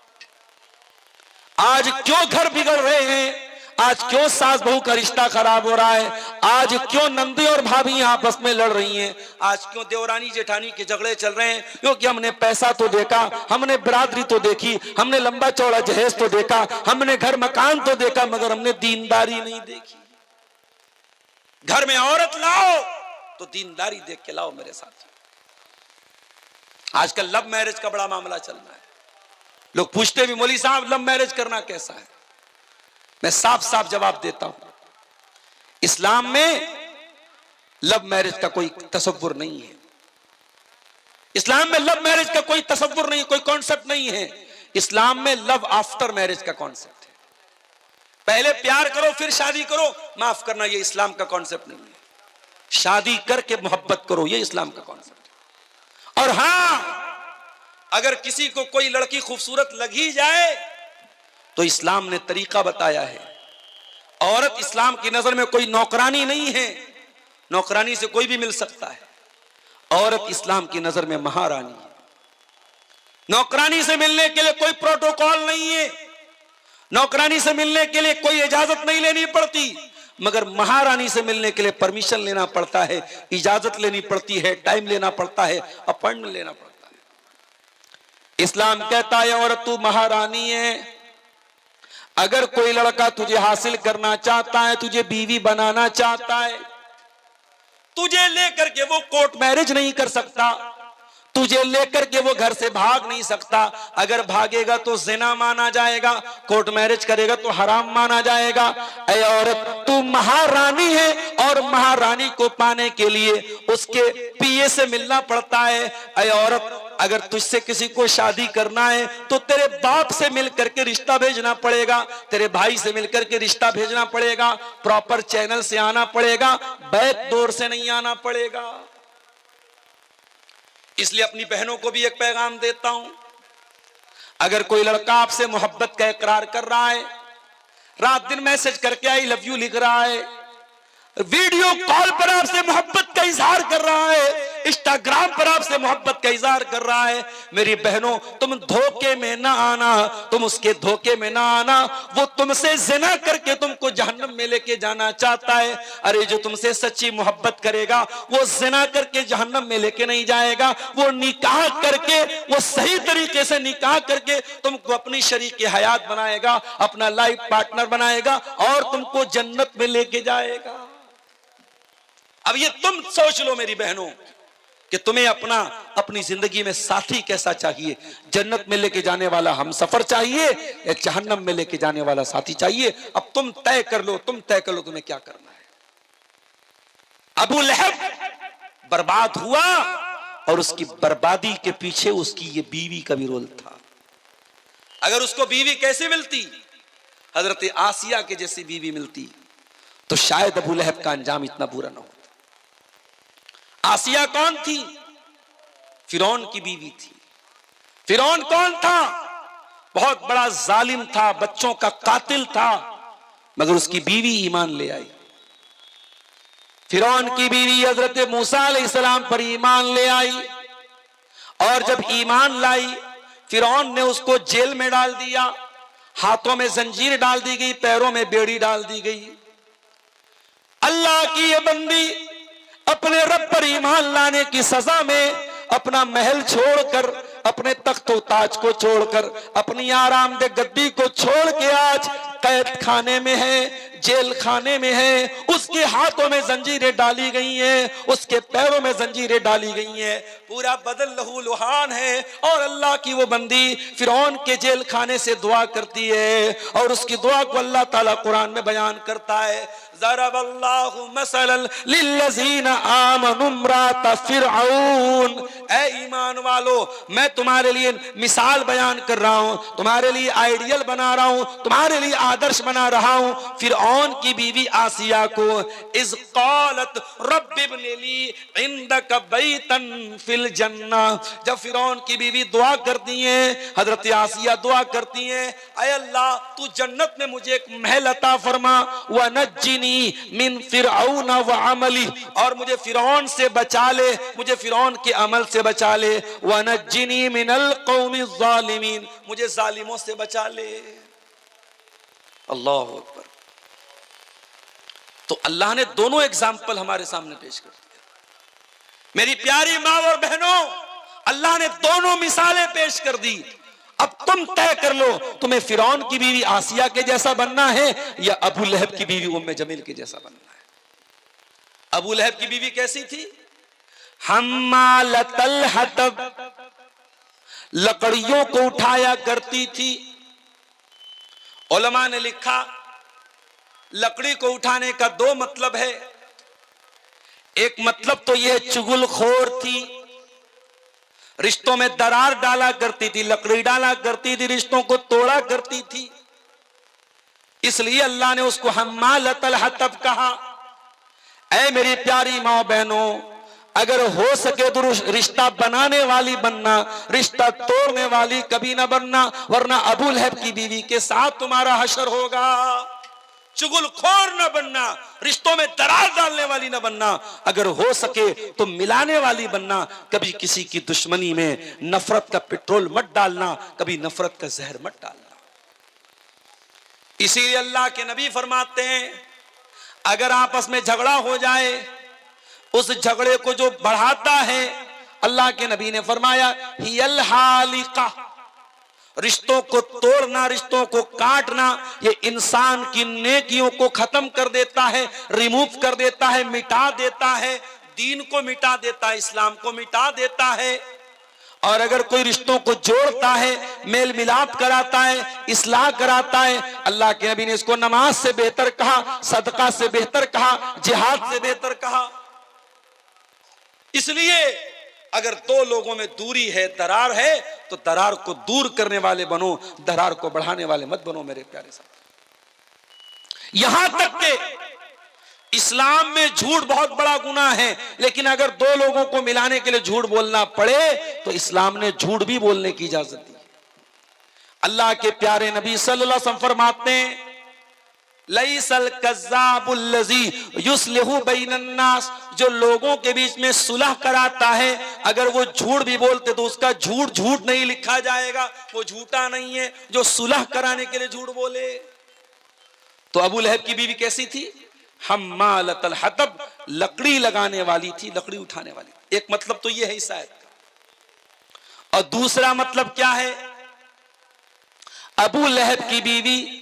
आज क्यों घर बिगड़ रहे हैं? आज क्यों सास बहू का रिश्ता खराब हो रहा है? आज क्यों नंदी और भाभी आपस में लड़ रही हैं? आज क्यों देवरानी जेठानी के झगड़े चल रहे हैं? क्योंकि हमने पैसा तो देखा, हमने बिरादरी तो देखी, हमने लंबा चौड़ा जहेज तो देखा, हमने घर मकान तो देखा, मगर हमने दीनदारी नहीं देखी। घर में औरत लाओ तो दीनदारी देख के लाओ मेरे साथ। आजकल लव मैरिज का बड़ा मामला चल रहा है। लोग पूछते भी मौलवी साहब लव मैरिज करना कैसा है? मैं साफ साफ जवाब देता हूं, इस्लाम में लव मैरिज का कोई तसव्वुर नहीं है। इस्लाम में लव मैरिज का कोई तसव्वुर नहीं, कोई कॉन्सेप्ट नहीं है। इस्लाम में लव आफ्टर मैरिज का कॉन्सेप्ट है। पहले प्यार करो फिर शादी करो, माफ करना ये इस्लाम का कॉन्सेप्ट नहीं है। शादी करके मोहब्बत करो, ये इस्लाम का कॉन्सेप्ट है। और हां, अगर किसी को कोई लड़की खूबसूरत लग ही जाए तो इस्लाम ने तरीका बताया है। औरत इस्लाम की नजर में कोई नौकरानी नहीं है, नौकरानी से कोई भी मिल सकता है। औरत इस्लाम की नजर में महारानी है। नौकरानी से मिलने के लिए कोई प्रोटोकॉल नहीं है, नौकरानी से मिलने के लिए कोई इजाजत नहीं लेनी पड़ती, मगर महारानी से मिलने के लिए परमिशन लेना पड़ता है, इजाजत लेनी पड़ती है, टाइम लेना पड़ता है, अपॉइंटमेंट लेना पड़ता है। इस्लाम कहता है औरत तू महारानी है। अगर कोई लड़का तुझे हासिल करना चाहता है, तुझे बीवी बनाना चाहता है, तुझे लेकर के वो कोर्ट मैरिज नहीं कर सकता, तुझे लेकर के वो घर से भाग नहीं सकता। अगर भागेगा तो जिना माना जाएगा, कोर्ट मैरिज करेगा तो हराम माना जाएगा। ऐ औरत तू महारानी है और महारानी को पाने के लिए उसके पीए से मिलना पड़ता है। ऐ औरत अगर तुझसे किसी को शादी करना है तो तेरे बाप से मिलकर के रिश्ता भेजना पड़ेगा, तेरे भाई से मिलकर के रिश्ता भेजना पड़ेगा, प्रॉपर चैनल से आना पड़ेगा, बैक डोर से नहीं आना पड़ेगा। इसलिए अपनी बहनों को भी एक पैगाम देता हूं, अगर कोई लड़का आपसे मोहब्बत का इकरार कर रहा है, रात दिन मैसेज करके आई लव यू लिख रहा है, वीडियो कॉल पर आपसे मोहब्बत का इजहार कर रहा है, इंस्टाग्राम पर आपसे मोहब्बत का इजहार कर रहा है, मेरी बहनों तुम धोखे में ना आना, तुम उसके धोखे में ना आना। वो तुमसे जिना करके तुमको जहन्नम में लेके जाना चाहता है। अरे जो तुमसे सच्ची मोहब्बत करेगा वो जिना करके जहन्नम में लेके नहीं जाएगा, वो निकाह करके, वो सही तरीके से निकाह करके तुमको अपनी शरीक हयात बनाएगा, अपना लाइफ पार्टनर बनाएगा और तुमको जन्नत में लेके जाएगा। अब ये तुम सोच लो मेरी बहनों कि तुम्हें अपनी जिंदगी में साथी कैसा चाहिए, जन्नत में लेके जाने वाला हम सफर चाहिए या जहन्नम में लेके जाने वाला साथी चाहिए। अब तुम तय कर लो, तुम्हें क्या करना है। अबू लहब बर्बाद हुआ और उसकी बर्बादी के पीछे उसकी ये बीवी का भी रोल था। अगर उसको बीवी कैसे मिलती, हजरत आसिया के जैसी बीवी मिलती तो शायद अबू लहब का अंजाम इतना बुरा ना होता। आसिया कौन थी? फिरौन की बीवी थी। फिरौन कौन था? बहुत बड़ा जालिम था, बच्चों का कातिल था, मगर उसकी बीवी ईमान ले आई। फिरौन की बीवी हजरत मूसा अलैहिस्सलाम पर ईमान ले आई और जब ईमान लाई फिरौन ने उसको जेल में डाल दिया, हाथों में जंजीर डाल दी गई, पैरों में बेड़ी डाल दी गई। अल्लाह की ये बंदी अपने रब पर ईमान लाने की सजा में अपना महल छोड़कर, अपने तख्तो ताज को छोड़कर, अपनी आरामदेह गद्दी को छोड़ के आज कैद खाने में है, जेल खाने में है। उसके हाथों में जंजीरें डाली गई हैं, उसके पैरों में जंजीरें डाली गई हैं, पूरा बदन लहू लुहान है। और अल्लाह की वो बंदी फिरौन के जेल खाने से दुआ करती है और उसकी दुआ को अल्लाह ताला कुरान में बयान करता है। ज़रबल्लाहु मसलन लिल्लज़ीना आमनु इम्रात फ़िरऔन। ऐ ईमान वालो, मैं तुम्हारे लिए मिसाल बयान कर रहा हूँ, तुम्हारे लिए आइडियल बना रहा हूँ, तुम्हारे लिए आदर्श बना रहा हूँ फ़िरऔन की बीवी आसिया को। इज़ क़ालत रब्बि इब्नि ली इंदक बैतन फिल जन्ना। जब फ़िरऔन की बीवी दुआ करती हैं, हज़रत आसिया दुआ करती हैं, ऐ अल्लाह तू जन्नत में मुझे एक महल अता फरमा, व नज्जिनी मिन फ़िरऔन व अमली, और मुझे फ़िरऔन से बचा ले, मुझे फ़िरऔन के अमल से बचा ले, व नज्जिनी मिनल कौमि ज़ालिमीन, मुझे जालिमों से बचा ले। अल्लाह अकबर। तो अल्लाह ने दोनों एग्जाम्पल हमारे सामने पेश कर दिया। मेरी प्यारी माँ और बहनों, अल्लाह ने दोनों मिसालें पेश कर दी। अब तुम तय कर लो, तुम्हें फ़िरऔन की बीवी आसिया के जैसा बनना है या अबू लहब की बीवी उम्मे जमील के जैसा बनना है। अबू लहब की बीवी कैसी थी? हम्मालतल हतब, लकड़ियों को उठाया करती थी। उलमा ने लिखा लकड़ी को उठाने का दो मतलब है। एक मतलब तो यह चुगलखोर थी, रिश्तों में दरार डाला करती थी, लकड़ी डाला करती थी, रिश्तों को तोड़ा करती थी, इसलिए अल्लाह ने उसको हम्मालतल हतब कहा। ऐ मेरी प्यारी माँ बहनों, अगर हो सके तो रिश्ता बनाने वाली बनना, रिश्ता तोड़ने वाली कभी ना बनना, वरना अबू लहब की बीवी के साथ तुम्हारा हशर होगा। चुगलखोर न बनना, रिश्तों में दरार डालने वाली न बनना, अगर हो सके तो मिलाने वाली बनना। कभी किसी की दुश्मनी में नफरत का पेट्रोल मत डालना, कभी नफरत का जहर मत डालना। इसीलिए अल्लाह के नबी फरमाते हैं, अगर आपस में झगड़ा हो जाए, उस झगड़े को जो बढ़ाता है, अल्लाह के नबी ने फरमाया हियल हालिका, रिश्तों को तोड़ना, रिश्तों को काटना, ये इंसान की नेकियों को खत्म कर देता है, रिमूव कर देता है, मिटा देता है, दीन को मिटा देता है, इस्लाम को मिटा देता है। और अगर कोई रिश्तों को जोड़ता है, मेल मिलाप कराता है, इस्लाह कराता है, अल्लाह के नबी ने इसको नमाज से बेहतर कहा, सदका से बेहतर कहा, जिहाद से बेहतर कहा। इसलिए अगर दो लोगों में दूरी है, दरार है, तो दरार को दूर करने वाले बनो, दरार को बढ़ाने वाले मत बनो मेरे प्यारे साथी। यहां तक के इस्लाम में झूठ बहुत बड़ा गुनाह है, लेकिन अगर दो लोगों को मिलाने के लिए झूठ बोलना पड़े तो इस्लाम ने झूठ भी बोलने की इजाजत दी। अल्लाह के प्यारे नबी सल्लल्लाहु अलैहि वसल्लम फरमाते हैं, लैसल कज़्ज़ाबुल्लज़ी युस्लिहु बैनन्नास, जो लोगों के बीच में सुलह कराता है, अगर वो झूठ भी बोलते तो उसका झूठ झूठ नहीं लिखा जाएगा, वो झूठा नहीं है जो सुलह कराने के लिए झूठ बोले। तो अबू लहब की बीवी कैसी थी? हम्मालतल हतब, लकड़ी लगाने वाली थी, लकड़ी उठाने वाली थी। एक मतलब तो यह है इस आयत का। और दूसरा मतलब क्या है? अबू लहब की बीवी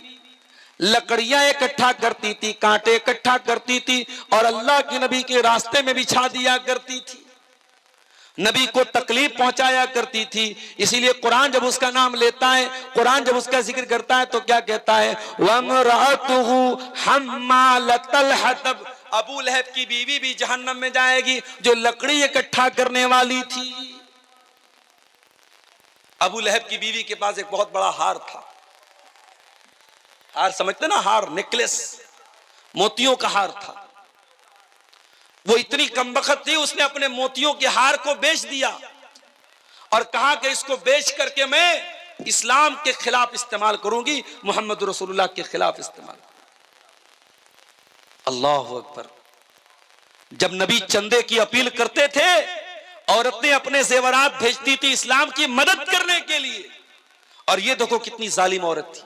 लकड़ियां इकट्ठा करती थी, कांटे इकट्ठा करती थी और अल्लाह के नबी के रास्ते में बिछा दिया करती थी, नबी को तकलीफ पहुंचाया करती थी। इसीलिए कुरान जब उसका नाम लेता है, कुरान जब उसका जिक्र करता है तो क्या कहता है? वमरातुहु हम्मालतल हतब, अबू लहब की बीवी भी जहन्नम में जाएगी जो लकड़ी इकट्ठा करने वाली थी। अबू लहब की बीवी के पास एक बहुत बड़ा हार था। हार समझते ना, हार, नेकलेस, मोतियों का हार था। वो इतनी कमबख्त थी, उसने अपने मोतियों के हार को बेच दिया और कहा कि इसको बेच करके मैं इस्लाम के खिलाफ इस्तेमाल करूंगी, मोहम्मद रसूलुल्लाह के खिलाफ इस्तेमाल। अल्लाह अकबर। जब नबी चंदे की अपील करते थे, औरतें अपने जेवरात भेजती थी इस्लाम की मदद करने के लिए। और ये देखो कितनी जालिम औरत थी,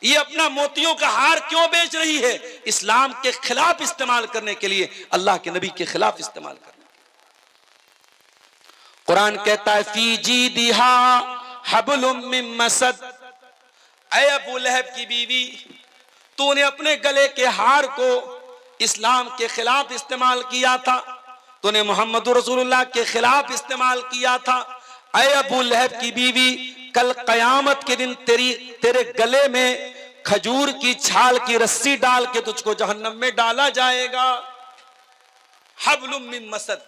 ये अपना मोतियों का हार क्यों बेच रही है? इस्लाम के खिलाफ इस्तेमाल करने के लिए, अल्लाह के नबी के खिलाफ इस्तेमाल करने। कुरान कहता है फी जीदिहा हब्लुम मिन मसद, ऐ अबू लहब की बीवी, तूने अपने गले के हार को इस्लाम के खिलाफ इस्तेमाल किया था, तूने मोहम्मद रसूलुल्लाह के खिलाफ इस्तेमाल किया था। ऐ अबू लहब की बीवी, कल कयामत के दिन तेरे गले में खजूर की छाल की रस्सी डाल के तुझको जहन्नम में डाला जाएगा। हब्लुम मिन मसद,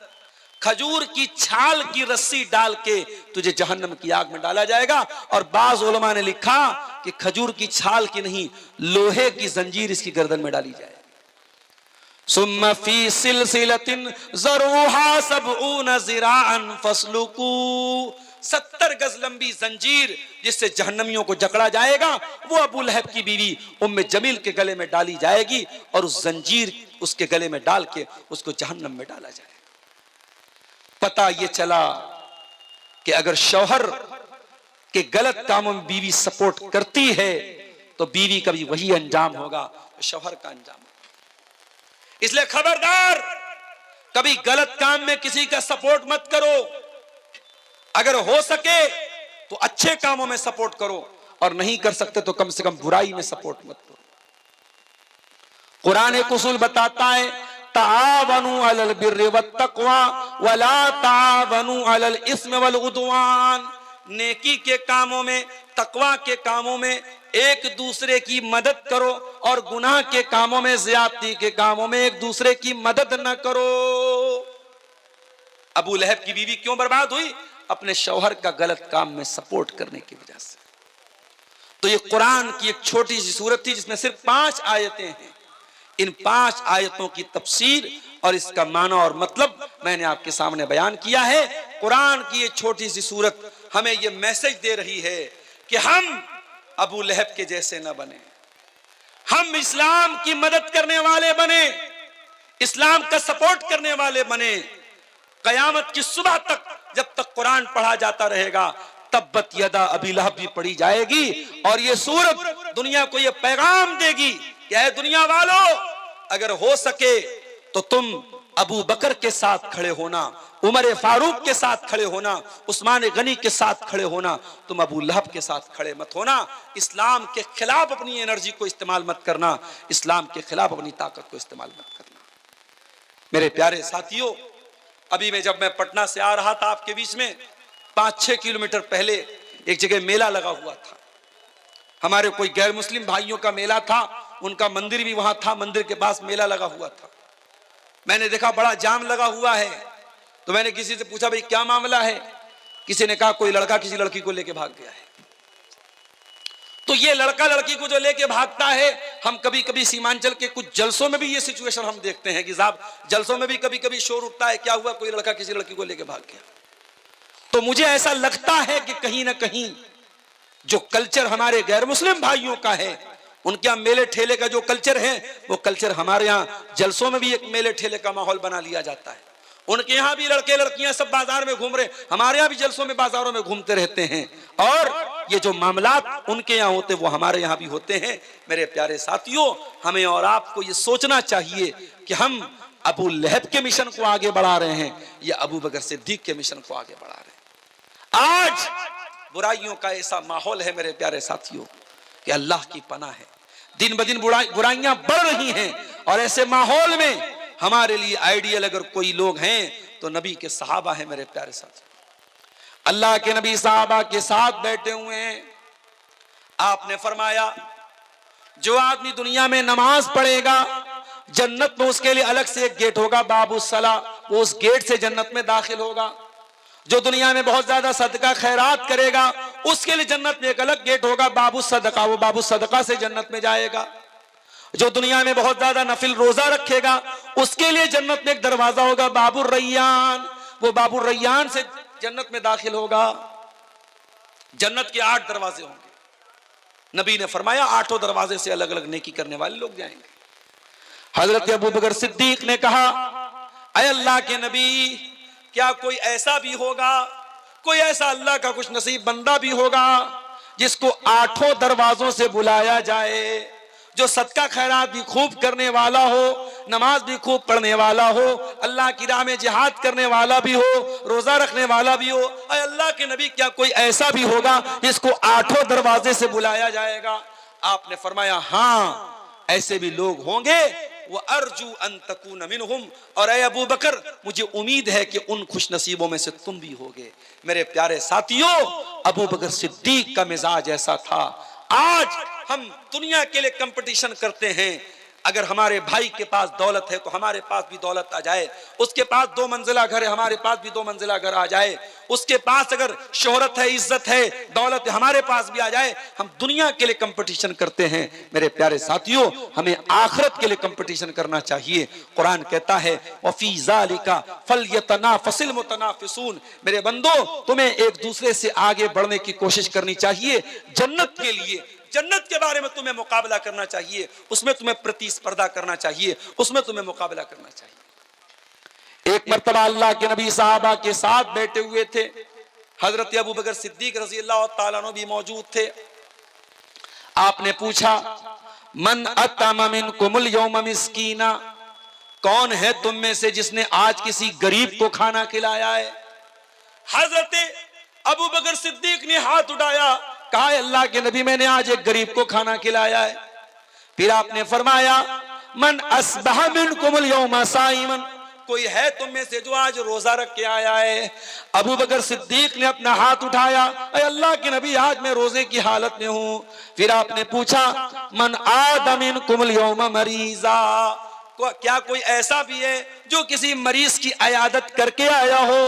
खजूर की छाल की रस्सी डाल के तुझे जहन्नम की आग में डाला जाएगा। और बाज उलमा ने लिखा कि खजूर की छाल की नहीं, लोहे की जंजीर इसकी गर्दन में डाली जाए। सुम्मा फी सिलसिलतिन ज़रूहा सबऊन ज़िराअन फस्लुकू, 70 गज लंबी जंजीर जिससे जहन्नमियों को जकड़ा जाएगा, वो अबू लहब की बीवी उम्मे जमील के गले में डाली जाएगी और उस जंजीर उसके गले में डाल के उसको जहन्नम में डाला जाएगा। पता ये चला कि अगर शौहर के गलत कामों में बीवी सपोर्ट करती है तो बीवी का भी वही अंजाम होगा तो शौहर का अंजाम होगा। इसलिए खबरदार, कभी गलत काम में किसी का सपोर्ट मत करो। अगर हो सके तो अच्छे कामों में सपोर्ट करो और नहीं कर सकते तो कम से कम बुराई में सपोर्ट मत करो। कुरान एक उसूल बताता है, तावनु अलल बिर्रि वत्तक़वा वला तावनु अलल इस्म वल उद्वान। नेकी के कामों में, तकवा के कामों में एक दूसरे की मदद करो और गुनाह के कामों में, ज़्यादती के कामों में एक दूसरे की मदद न करो। अबू लहब की बीवी क्यों बर्बाद हुई? अपने शौहर का गलत काम में सपोर्ट करने की वजह से। तो ये कुरान की एक छोटी सी सूरत थी जिसमें सिर्फ 5 आयतें हैं। इन 5 आयतों की तफसीर और इसका माना और मतलब मैंने आपके सामने बयान किया है। कुरान की ये छोटी सी सूरत हमें ये मैसेज दे रही है कि हम अबू लहब के जैसे न बने, हम इस्लाम की मदद करने वाले बने, इस्लाम का सपोर्ट करने वाले बने। कयामत की सुबह तक जब तक कुरान पढ़ा जाता रहेगा तब्बत यदा अबी लहब भी पढ़ी जाएगी और ये सूरत दुनिया को ये पैगाम देगी कि ऐ दुनिया वालों, अगर हो सके तो तुम अबू बकर के साथ खड़े होना, उमर फारूक के साथ खड़े होना, उस्मान गनी के साथ खड़े होना, तुम अबू लहब के साथ खड़े मत होना। इस्लाम के खिलाफ अपनी एनर्जी को इस्तेमाल मत करना, इस्लाम के खिलाफ अपनी ताकत को इस्तेमाल मत करना। मेरे प्यारे साथियों, अभी जब मैं पटना से आ रहा था आपके बीच में, 5-6 किलोमीटर पहले एक जगह मेला लगा हुआ था। हमारे कोई गैर मुस्लिम भाइयों का मेला था, उनका मंदिर भी वहां था, मंदिर के पास मेला लगा हुआ था। मैंने देखा बड़ा जाम लगा हुआ है, तो मैंने किसी से पूछा भाई क्या मामला है? किसी ने कहा कोई लड़का किसी लड़की को लेके भाग गया है। तो ये लड़का लड़की को जो लेके भागता है, हम कभी कभी सीमांचल के कुछ जलसों में भी ये सिचुएशन हम देखते हैं कि साहब जलसों में भी कभी कभी शोर उठता है, क्या हुआ, कोई लड़का किसी लड़की को लेके भाग गया। तो मुझे ऐसा लगता है कि कहीं ना कहीं जो कल्चर हमारे गैर मुस्लिम भाइयों का है, उनके यहाँ मेले ठेले का जो कल्चर है, वो कल्चर हमारे यहाँ जलसों में भी एक मेले ठेले का माहौल बना लिया जाता है। उनके यहाँ भी लड़के लड़कियां सब बाजार में घूम रहे, हमारे यहाँ भी जलसों में बाजारों में घूमते रहते हैं, और ये जो मामलात उनके यहाँ होते वो हमारे यहाँ भी होते हैं। मेरे प्यारे साथियों, हमें और आपको ये सोचना चाहिए कि हम अबू लहब के मिशन को आगे बढ़ा रहे हैं या अबू बकर सिद्दीक के मिशन को आगे बढ़ा रहे हैं। आज बुराइयों का ऐसा माहौल है मेरे प्यारे साथियों कि अल्लाह की पनाह है, दिन ब दिन बुराइयां बढ़ रही हैं, और ऐसे माहौल में हमारे लिए आइडियल अगर कोई लोग हैं तो नबी के सहाबा हैं। मेरे प्यारे साथी, अल्लाह के नबी सहाबा के साथ बैठे हुए हैं। आपने फरमाया जो आदमी दुनिया में नमाज पढ़ेगा, जन्नत में उसके लिए अलग से एक गेट होगा, बाबू सला, वो उस गेट से जन्नत में दाखिल होगा। जो दुनिया में बहुत ज्यादा सदका खैरात करेगा, उसके लिए जन्नत में एक अलग गेट होगा, बाबू सदका, वो बाबू सदका से जन्नत में जाएगा। जो दुनिया में बहुत ज्यादा नफिल रोजा रखेगा, उसके लिए जन्नत में एक दरवाजा होगा, बाबू रैयान, वो बाबू रैयान से जन्नत में दाखिल होगा। जन्नत के 8 दरवाजे होंगे। नबी ने फरमाया 8 दरवाजे से अलग अलग नेकी करने वाले लोग जाएंगे। हजरत अबू बकर सिद्दीक ने कहा, ऐ अल्लाह के नबी, क्या कोई ऐसा भी होगा, कोई ऐसा अल्लाह का कुछ नसीब बंदा भी होगा जिसको 8 दरवाजों से बुलाया जाए, जो सदका खैरात भी खूब करने वाला हो, नमाज भी खूब पढ़ने वाला हो, अल्लाह की राह में जिहाद करने वाला भी हो, रोजा रखने वाला भी हो। ऐ अल्लाह के नबी, क्या कोई ऐसा भी होगा जिसको 8 दरवाजे से बुलाया जाएगा? आपने फरमाया हाँ, ऐसे भी लोग होंगे। वो अर्जू अन तकून मिनहुम, और ऐ अबू बकर, मुझे उम्मीद है कि उन खुश नसीबों में से तुम भी होगे। मेरे प्यारे साथियों, अबू बकर सिद्दीक का मिजाज ऐसा था। आज हम दुनिया के लिए कंपटीशन करते हैं। अगर हमारे भाई के पास दौलत है तो हमारे पास भी दौलत आ जाए, उसके पास 2 मंजिला घर है, हमारे पास भी 2 मंजिला घर आ जाए, उसके पास अगर शोहरत है, इज्जत है, दौलत है, हमारे पास भी आ जाए। हम दुनिया के लिए कंपटीशन करते हैं। मेरे प्यारे साथियों, हमें आखिरत के लिए कंपटीशन करना चाहिए। कुरान कहता है वफी ज़ालिका फलयतनाफसिल मुतनाफिसून, मेरे बंदो तुम्हें एक दूसरे से आगे बढ़ने की कोशिश करनी चाहिए। जन्नत के लिए, जन्नत के बारे में तुम्हें मुकाबला करना चाहिए, उसमें तुम्हें प्रतिस्पर्धा करना चाहिए, उसमें तुम्हें मुकाबला करना चाहिए। एक मर्तबा अल्लाह के नबी साहबा के साथ बैठे हुए थे, हजरत अबू बकर सिद्दीक रज़ी अल्लाह तआला अन्हु भी मौजूद थे। आपने पूछा मन अतमा मिनकुमुल यौम मिस्कीना, कौन है तुम में से जिसने आज किसी गरीब को खाना खिलाया है? हजरत अबू बकर सिद्दीक ने हाथ उठाया, कहा अल्लाह के नबी मैंने आज एक गरीब को खाना खिलाया है। फिर आपने फरमाया मन अस्बह मिनकुमुल यौम साइमन, कोई है तुम में से जो आज रोजा रख के आया है? अबू बकर सिद्दीक ने अपना हाथ उठाया, अल्लाह के नबी आज मैं रोजे की हालत में हूं। फिर आपने पूछा मन आदा मिनकुमुल यौम मरीजा, क्या कोई ऐसा भी है जो किसी मरीज की अयादत करके आया हो?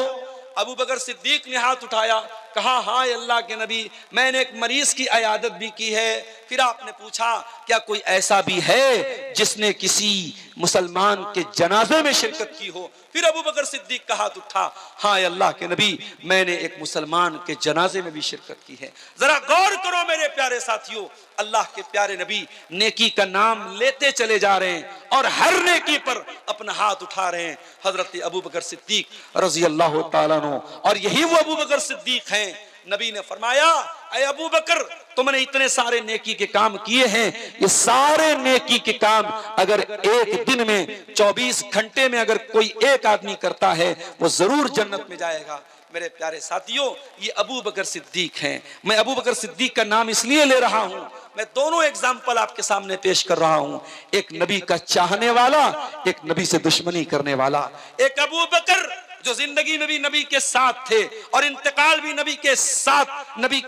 अबू बकर सिद्दीक ने हाथ उठाया, कहा हाँ अल्लाह के नबी मैंने एक मरीज की अयादत भी की है। फिर आपने पूछा क्या कोई ऐसा भी है जिसने किसी मुसलमान के जनाजे में शिरकत की हो? फिर अबू बकर सिद्दीक का हाथ उठा, हाँ अल्लाह के नबी मैंने एक मुसलमान के जनाजे में भी शिरकत की है। जरा गौर करो मेरे प्यारे साथियों, अल्लाह के प्यारे नबी नेकी का नाम लेते चले जा रहे हैं और हर नेकी पर अपना हाथ उठा रहे हैं। हजरत अबू बकर सिद्दीक रज़ी अल्लाह तआला अन्हु, और यही वो अबू बकर सिद्दीक हैं। नबी ने फरमाया ऐ अबू बकर तुमने इतने सारे नेकी के काम किए हैं, ये सारे नेकी के काम अगर एक दिन में 24 घंटे में अगर कोई एक आदमी करता है वो जरूर जन्नत में जाएगा। मेरे प्यारे साथियों, ये अबू बकर सिद्दीक हैं। मैं अबू बकर सिद्दीक का नाम इसलिए ले रहा हूं, मैं दोनों एग्जाम्पल आपके सामने पेश कर रहा हूं, एक नबी का चाहने वाला, एक नबी से दुश्मनी करने वाला। एक अबू बकर जो जिंदगी में भी नबी के साथ थे और इंतकाल भी नबी के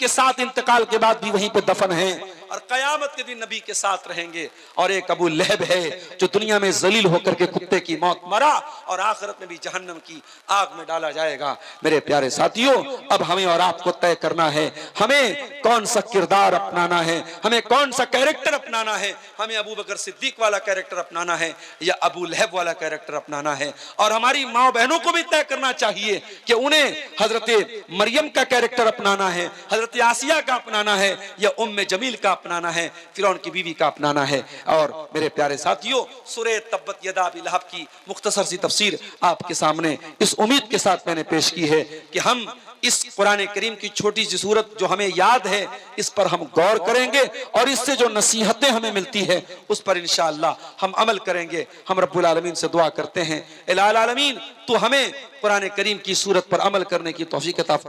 साथ इंतकाल के बाद भी वहीं पे दफन हैं और कयामत के दिन नबी के साथ रहेंगे। और एक अबू लहब है जो दुनिया में जलील होकर के कुत्ते की मौत मरा और आखिरत में भी जहन्नम की आग में डाला जाएगा। मेरे प्यारे साथियों, अब हमें और आपको तय करना है हमें कौन सा किरदार अपनाना है, हमें कौन सा कैरेक्टर अपनाना है। हमें अबू बकर सिद्दीक वाला कैरेक्टर अपनाना है या अबू लहब वाला कैरेक्टर अपनाना है। और हमारी माँ बहनों को भी तय करना चाहिए कि उन्हें हजरत मरियम का कैरेक्टर अपनाना है, हजरत आसिया का अपनाना है या उम्मे जमील का अपनाना है, फिरौन की बीवी का अपनाना है। और मेरे प्यारे साथियों, सूरह तब्बत यदा अबी लहब की मुख्तसर सी तफसीर आपके सामने इस उम्मीद के साथ मैंने पेश की है कि हम इस कुरान करीम की छोटी सी सूरत जो हमें याद है इस पर हम गौर करेंगे और इससे जो नसीहतें हमें मिलती है उस पर इंशाअल्लाह हम अमल करेंगे। हम रब्बुल आलमीन से दुआ करते हैं, इलाही आलमीन तू हमें कुरान करीम की सूरत पर अमल करने की तौफीक अता फरमा।